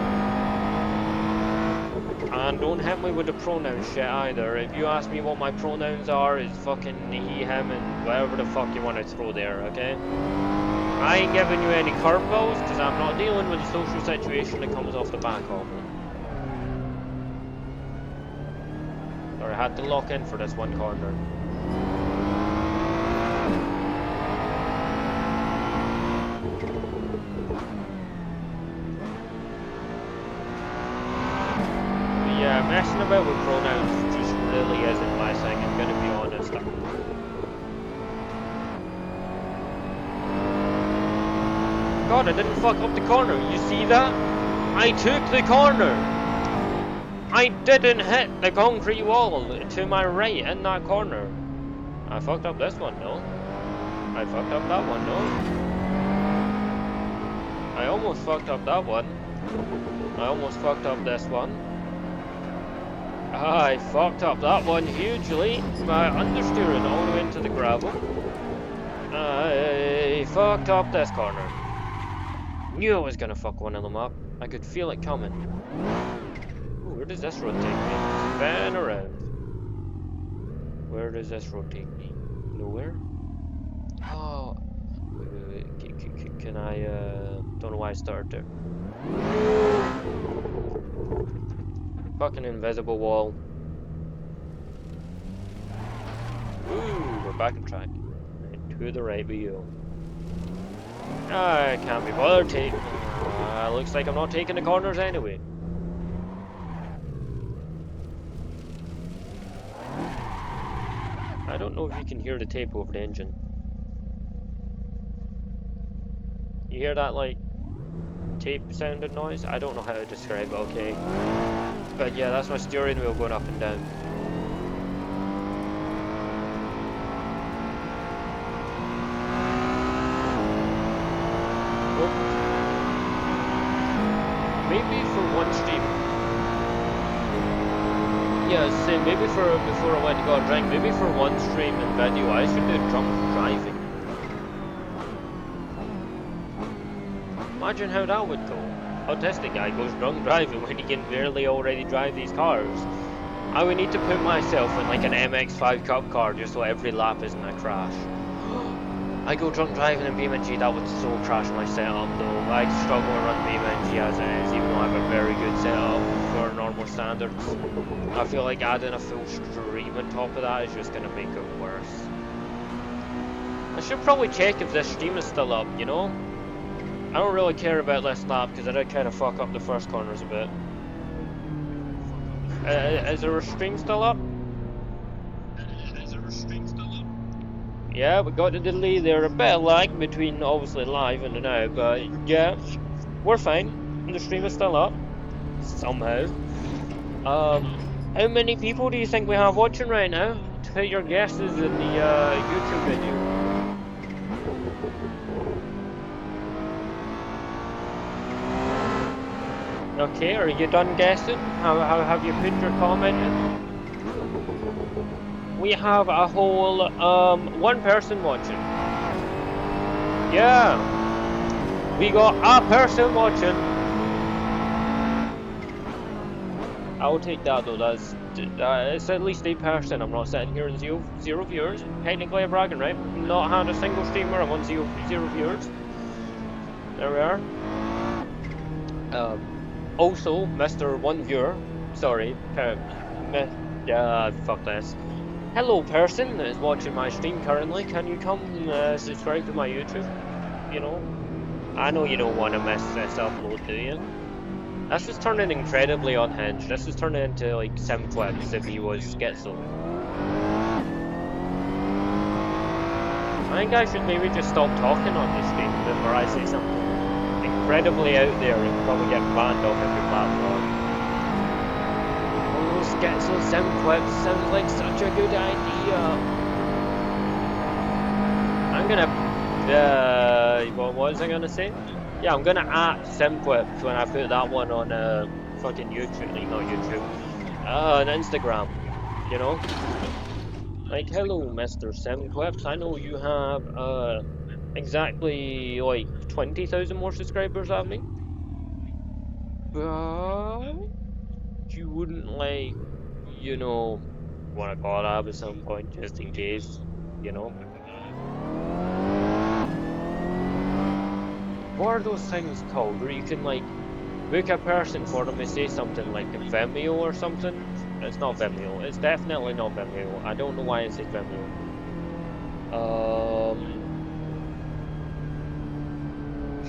me? And don't hit me with the pronoun shit either. If you ask me what my pronouns are, it's fucking he, him, and whatever the fuck you want to throw there, okay? I ain't giving you any curveballs, because I'm not dealing with the social situation that comes off the back of it. Sorry, I had to lock in for this one corner. But yeah, messing about with pronouns just really isn't my thing, I'm gonna be honest. God, I didn't fuck up the corner. You see that? I took the corner. I didn't hit the concrete wall to my right in that corner. I fucked up this one, no? I fucked up that one, no? I almost fucked up that one. I almost fucked up this one. I fucked up that one hugely by understeering all the way into the gravel. I fucked up this corner. Knew I was gonna fuck one of them up. I could feel it coming. Ooh, where does this road take me? Spin around. Where does this road take me? Nowhere? Oh. Wait. Can I, don't know why I started there. Fucking invisible wall. Ooh, we're back on track. And to the right we go. I can't be bothered taking. Looks like I'm not taking the corners anyway. I don't know if you can hear the tape over the engine. You hear that, like, tape sounding noise? I don't know how to describe it, okay? But yeah, that's my steering wheel going up and down. Maybe for one stream. Yeah, same. Maybe for before I went to go and drink. Maybe for one stream and video, I should do drunk driving. Imagine how that would go. Autistic guy goes drunk driving when he can barely already drive these cars. I would need to put myself in like an MX-5 Cup car just so every lap isn't a crash. I go drunk driving in BeamNG, that would so crash my setup though. I'd struggle to run BeamNG as it is, even though I have a very good setup for normal standards. I feel like adding a full stream on top of that is just going to make it worse. I should probably check if this stream is still up, you know? I don't really care about this lap because I did kind of fuck up the first corners a bit. Is our stream still up? Yeah, we got a delay there, a bit of lag between obviously live and now, but yeah, we're fine. The stream is still up, somehow. How many people do you think we have watching right now? Put your guesses in the YouTube video. Okay, are you done guessing? How have you put your comment in? We have a whole, one person watching. Yeah. We got a person watching. I'll take that though, it's at least a person. I'm not sitting here in zero viewers. Technically I'm bragging, right? Not had a single streamer, I'm on zero viewers. There we are. Also, Mr. One Viewer, sorry, Fuck this. Hello, person that is watching my stream currently. Can you come subscribe to my YouTube? You know, I know you don't want to miss this upload, do you? This is turning incredibly unhinged. This is turning into like sim clips if he was schizo. I think I should maybe just stop talking on the stream before I say something incredibly out there and probably get banned off every platform. Oh, schizo sim clips sounds like such a good idea. I'm gonna, what was I gonna say? Yeah, I'm gonna add sim clips when I put that one on fucking YouTube, not YouTube, on Instagram, you know? Like, hello, Mr. Sim Clips. I know you have exactly like 20,000 more subscribers than me, but you wouldn't like, you know, want to call up at some point just in case, you know. What are those things called where you can like book a person for them to say something like Vimeo or something? It's not Vimeo. It's definitely not Vimeo. I don't know why it says Vimeo.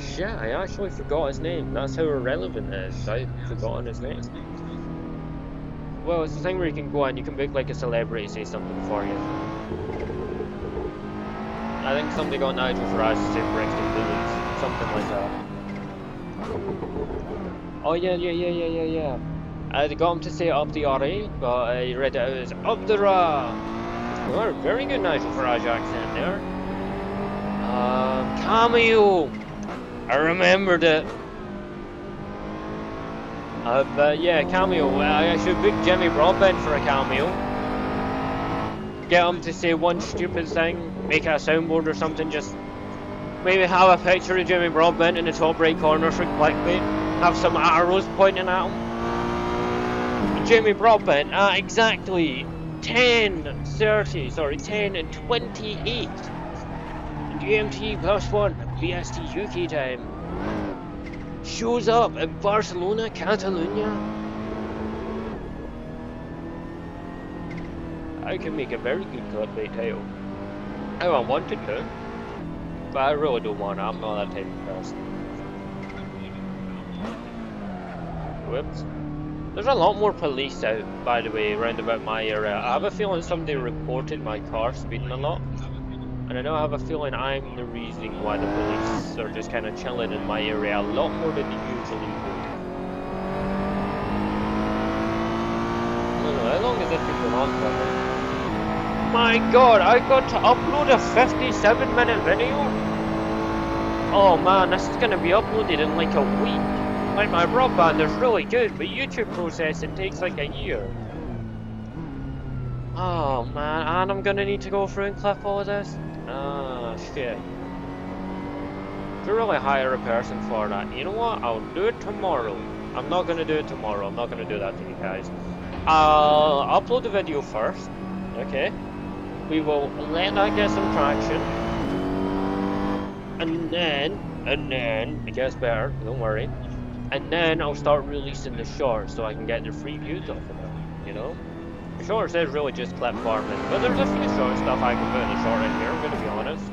Shit, I actually forgot his name. That's how irrelevant it is. I've forgotten his name. Well, it's the thing where you can go and you can book like a celebrity say something for you. I think somebody got Nigel Farage to say Brixton Bullies. Something like that. Oh yeah. They got him to say up the RA, but I read it out as up the Ra. Well, very good Nigel Farage accent there. Cameo! I remembered it. But yeah, cameo. I should book Jimmy Broadbent for a cameo. Get him to say one stupid thing, make a soundboard or something, just maybe have a picture of Jimmy Broadbent in the top right corner for clickbait. Have some arrows pointing at him. Jimmy Broadbent at exactly 10 and 28. GMT +1 BST UK time. Shows up in Barcelona, Catalonia. I can make a very good clickbait title. Oh, I wanted to, but I really don't want to. I'm not that type of person. Whoops. There's a lot more police out, by the way, around about my area. I have a feeling somebody reported my car speeding a lot. And I know I have a feeling I'm the reason why the police are just kind of chilling in my area a lot more than they usually do. I don't know, how long has this been going on for? My god, I got to upload a 57-minute video? Oh man, this is going to be uploaded in like a week. Like my broadband is really good, but YouTube processing takes like a year. Oh man, and I'm going to need to go through and clip all of this? Ah, shit. To really hire a person for that. You know what? I'll do it tomorrow. I'm not gonna do it tomorrow. I'm not gonna do that to you guys. I'll upload the video first. Okay. We will let that get some traction. And then, it gets better, don't worry. And then I'll start releasing the shorts so I can get the free views off of them, you know? The shorts is really just clip farming, but there's a few short stuff I can put in the short in here, I'm gonna be honest.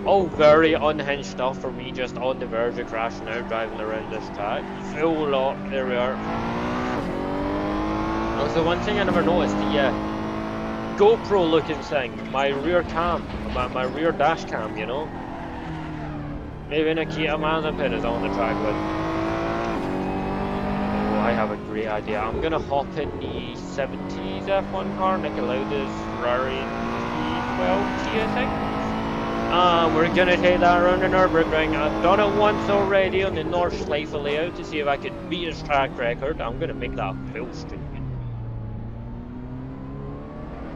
All very unhinged stuff for me, just on the verge of crashing out, driving around this track. Full lot, there we are. Also, one thing I never noticed, the GoPro looking thing, my rear cam, my rear dash cam, you know? Maybe Nikita Mazepin is on the track with. Oh, I have a great idea. I'm gonna hop in the 70s F1 car, Niki Lauda's Ferrari 12T, I think. We're gonna take that around the Nürburgring. I've done it once already on the Nordschleife layout to see if I could beat his track record. I'm gonna make that a full stream.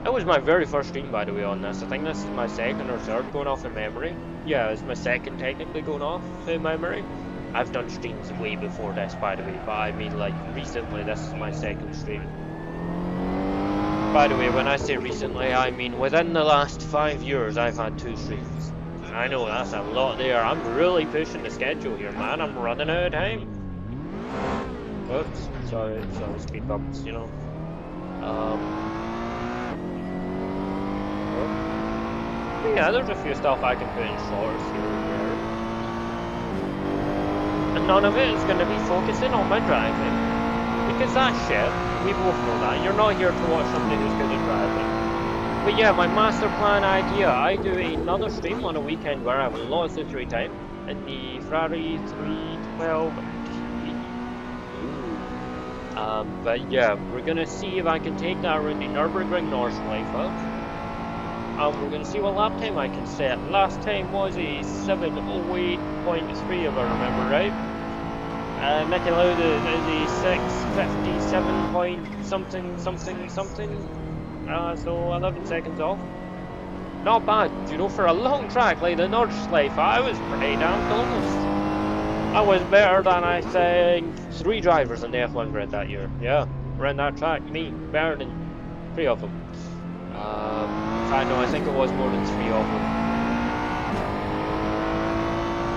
That was my very first stream, by the way, on this. I think this is my second or third going off in memory. Yeah, it's my second technically going off in memory. I've done streams way before this, by the way, but I mean like recently this is my second stream. By the way, when I say recently, I mean within the last 5 years I've had 2 streams. I know that's a lot there. I'm really pushing the schedule here, man. I'm running out of time. Oops, sorry, speed bumps, you know. But yeah, there's a few stuff I can put in shorts here and there. And none of it is going to be focusing on my driving. Because that's shit. We both know that. You're not here to watch somebody who's good at driving. But yeah, my master plan idea, I do another stream on a weekend where I have lots of free time. In the Ferrari 312 but yeah, we're gonna see if I can take that around the Nürburgring Nordschleife. We're gonna see what lap time I can set. Last time was a 7:08.3 if I remember right. Mickey Lauda is a 6:57 point something. So 11 seconds off. Not bad, you know, for a long track like the Nordschleife, I was pretty damn close. I was better than, I think, 3 drivers in the F1 grid that year. Yeah, around that track, me, better than 3 of them. In fact, no, I think it was more than 3 of them.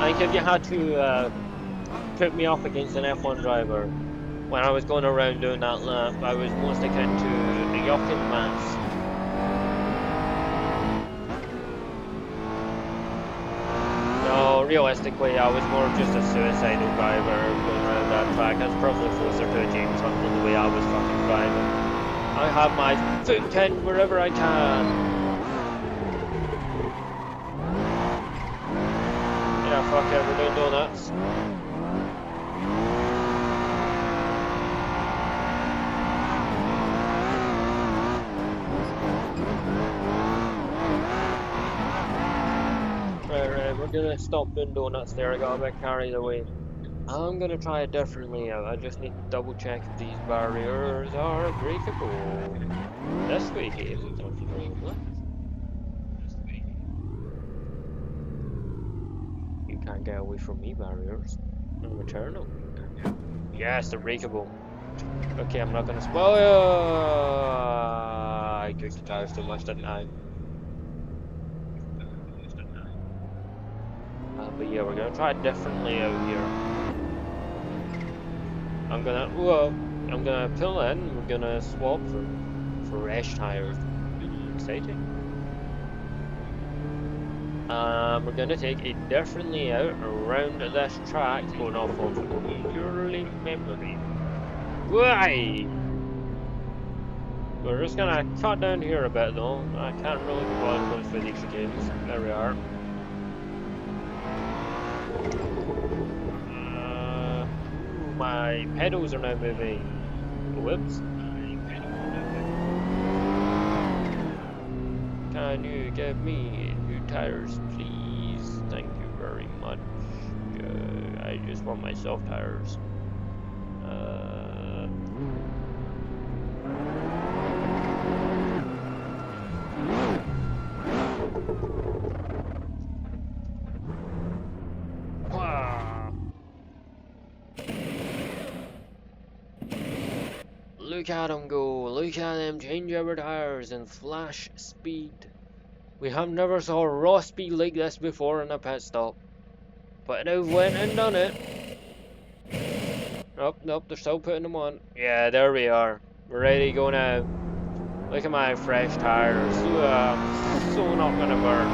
I think if you had to put me up against an F1 driver, when I was going around doing that lap, I was most akin to a Jochen Mass. No, realistically, I was more just a suicidal driver going around that track. I was probably closer to a James Hunt than the way I was fucking driving. I have my foot tent wherever I can. Yeah, fuck it, we're doing donuts. Right, we're gonna stop doing donuts there. I got a bit carried away. I'm gonna try a different layout. I just need to double check if these barriers are breakable. This way, game. Thank you very much. You can't get away from me, barriers. I'm eternal. Yes, they're breakable. Okay, I'm not gonna spoil. I kicked the tires too much, didn't I? But yeah, we're gonna try a different layout here. I'm gonna pull in. We're gonna swap for fresh tires. Exciting. We're gonna take a different layout around this track, going off of purely memory. Why? We're just gonna cut down here a bit though. I can't really be bothered going through these games. There we are. My pedals are now moving. Whoops. Can you give me new tires, please? Thank you very much. I just want my soft tires. Look at them go, look at them change our tires in flash speed. We have never saw raw speed like this before in a pit stop. But they've went and done it. Oh, nope, they're still putting them on. Yeah, there we are. We're ready to go now. Look at my fresh tires. So not gonna burn.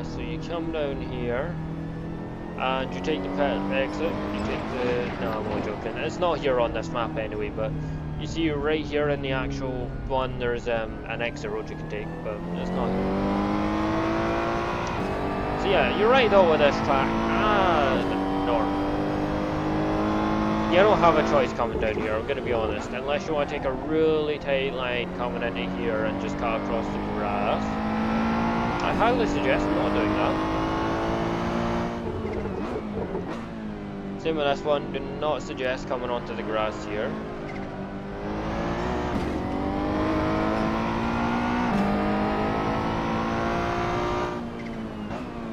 So you come down here, and you take the pit exit. You take the... No, I'm only joking. It's not here on this map anyway, but you see right here in the actual one, there's an exit road you can take, but it's not here. So yeah, you're right though with this track. North. You don't have a choice coming down here, I'm going to be honest, unless you want to take a really tight line coming into here and just cut across the grass. I highly suggest not doing that. Same with this one, do not suggest coming onto the grass here.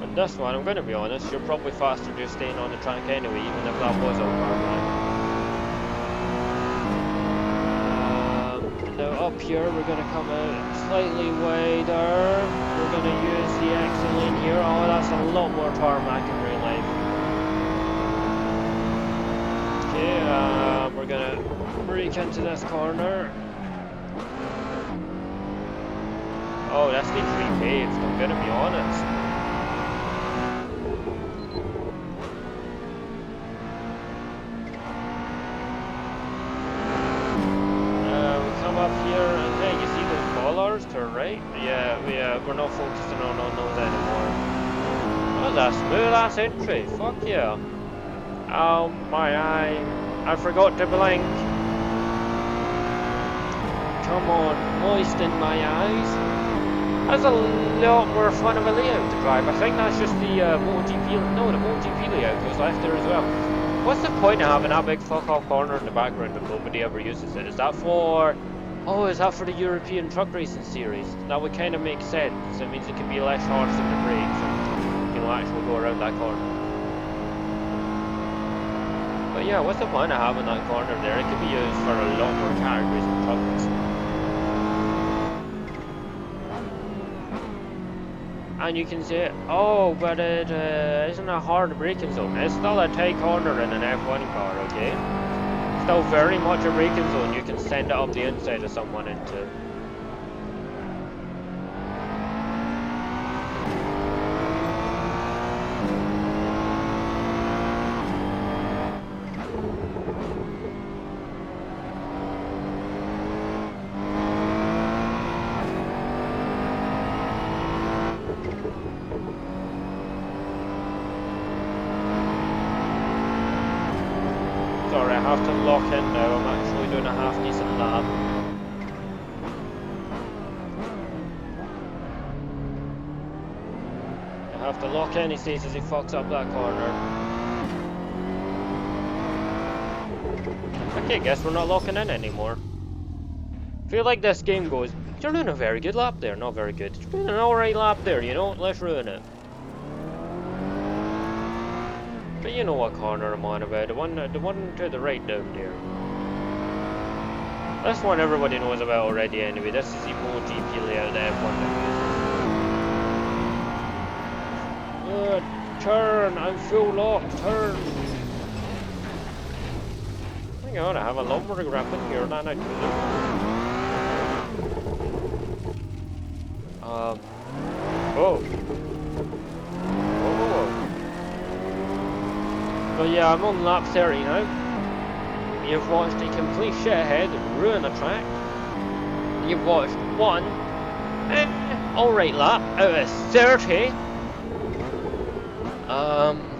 And this one, I'm going to be honest, you're probably faster just staying on the track anyway, even if that was all line. Now up here we're going to come out slightly wider. We're gonna use the exit lane here. Oh, that's a lot more tarmac in real life. Okay, we're gonna brake into this corner. Oh, this needs repaved, I'm gonna be honest. We come up here, and hey, you see those bollards to our right? Yeah, we're not focusing on those anymore. Oh, that's smooth ass entry, fuck yeah. Oh, my eye. I forgot to blink. Come on, moisten my eyes. That's a lot more fun of a layout to drive. I think that's just the MotoGP. No, the MotoGP layout goes left there as well. What's the point of having that big fuck off corner in the background if nobody ever uses it? Is that for... Oh, is that for the European Truck Racing Series? That would kind of make sense. It means it can be less harsh than the brakes and you know, actually go around that corner. But yeah, what's the point of having that corner there? It could be used for a lot more categories of truck racing. And you can say, oh, but it isn't a hard braking zone. It's still a tight corner in an F1 car, okay? Still very much a braking zone you can send it up the inside of someone into. Sorry, I have to lock in now. I'm actually doing a half decent lap. I have to lock in, he says, as he fucks up that corner. Okay, guess we're not locking in anymore. Feel like this game goes, you're doing a very good lap there. Not very good. You're doing an alright lap there, you know? Let's ruin it. But you know what corner I'm on about, the one to the right down there. This one everybody knows about already anyway. This is the MotoGP layout that F1 uses. Turn, I'm full lock, turn. Hang on, I have a lumber grip in here, and I do oh. But yeah, I'm on lap 30 now. You've watched a complete shithead ruin a track. You've watched one alright lap out of 30.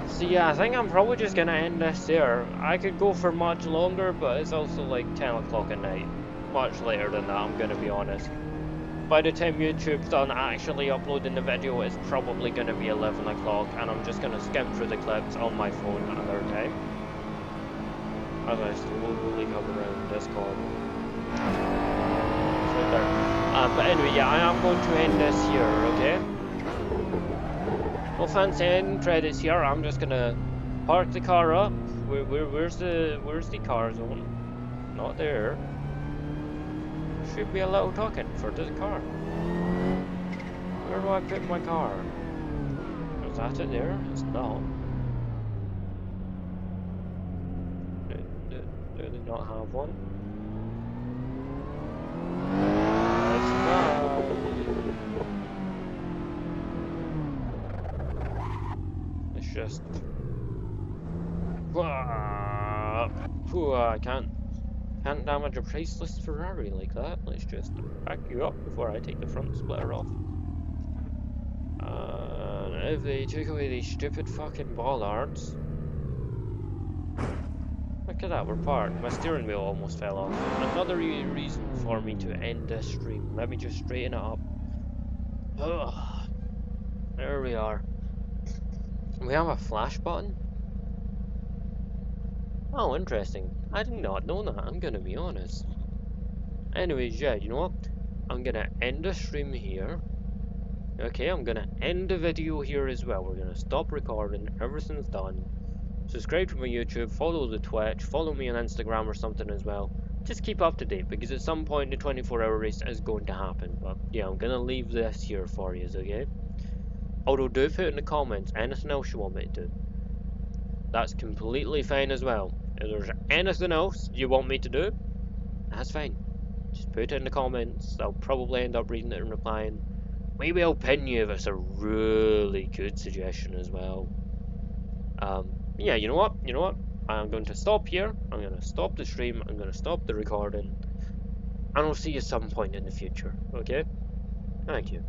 So yeah, I think I'm probably just gonna end this there. I could go for much longer, but it's also like 10 o'clock at night. Much later than that, I'm gonna be honest. By the time YouTube's done actually uploading the video, it's probably going to be 11 o'clock, and I'm just going to skim through the clips on my phone another time. As I slowly come around this corner. Right there. But anyway, yeah, I am going to end this here, okay? No fancy ending credits here, I'm just going to park the car up. Where's the car zone? Not there. Should be a little token for this car. Where do I put my car? Is that it there? It's not. Do they not have one? It's just... I can't damage a priceless Ferrari like that. Let's just back you up before I take the front splitter off. If they took away these stupid fucking bollards. Look at that, we're parked. My steering wheel almost fell off. Another reason for me to end this stream. Let me just straighten it up. Ugh. There we are. We have a flash button. Oh, interesting. I did not know that, I'm gonna be honest. Anyways, yeah, you know what? I'm gonna end the stream here. Okay, I'm gonna end the video here as well. We're gonna stop recording, everything's done. Subscribe to my YouTube, follow the Twitch, follow me on Instagram or something as well. just keep up to date, because at some point the 24-hour race is going to happen. But yeah, I'm gonna leave this here for you, okay? Although do put in the comments anything else you want me to do. That's completely fine as well. If there's anything else you want me to do, that's fine. Just put it in the comments. I'll probably end up reading it and replying. Maybe I'll pin you if it's a really good suggestion as well. Yeah, you know what? You know what? I'm going to stop here. I'm going to stop the stream. I'm going to stop the recording. And I'll see you some point in the future. Okay? Thank you.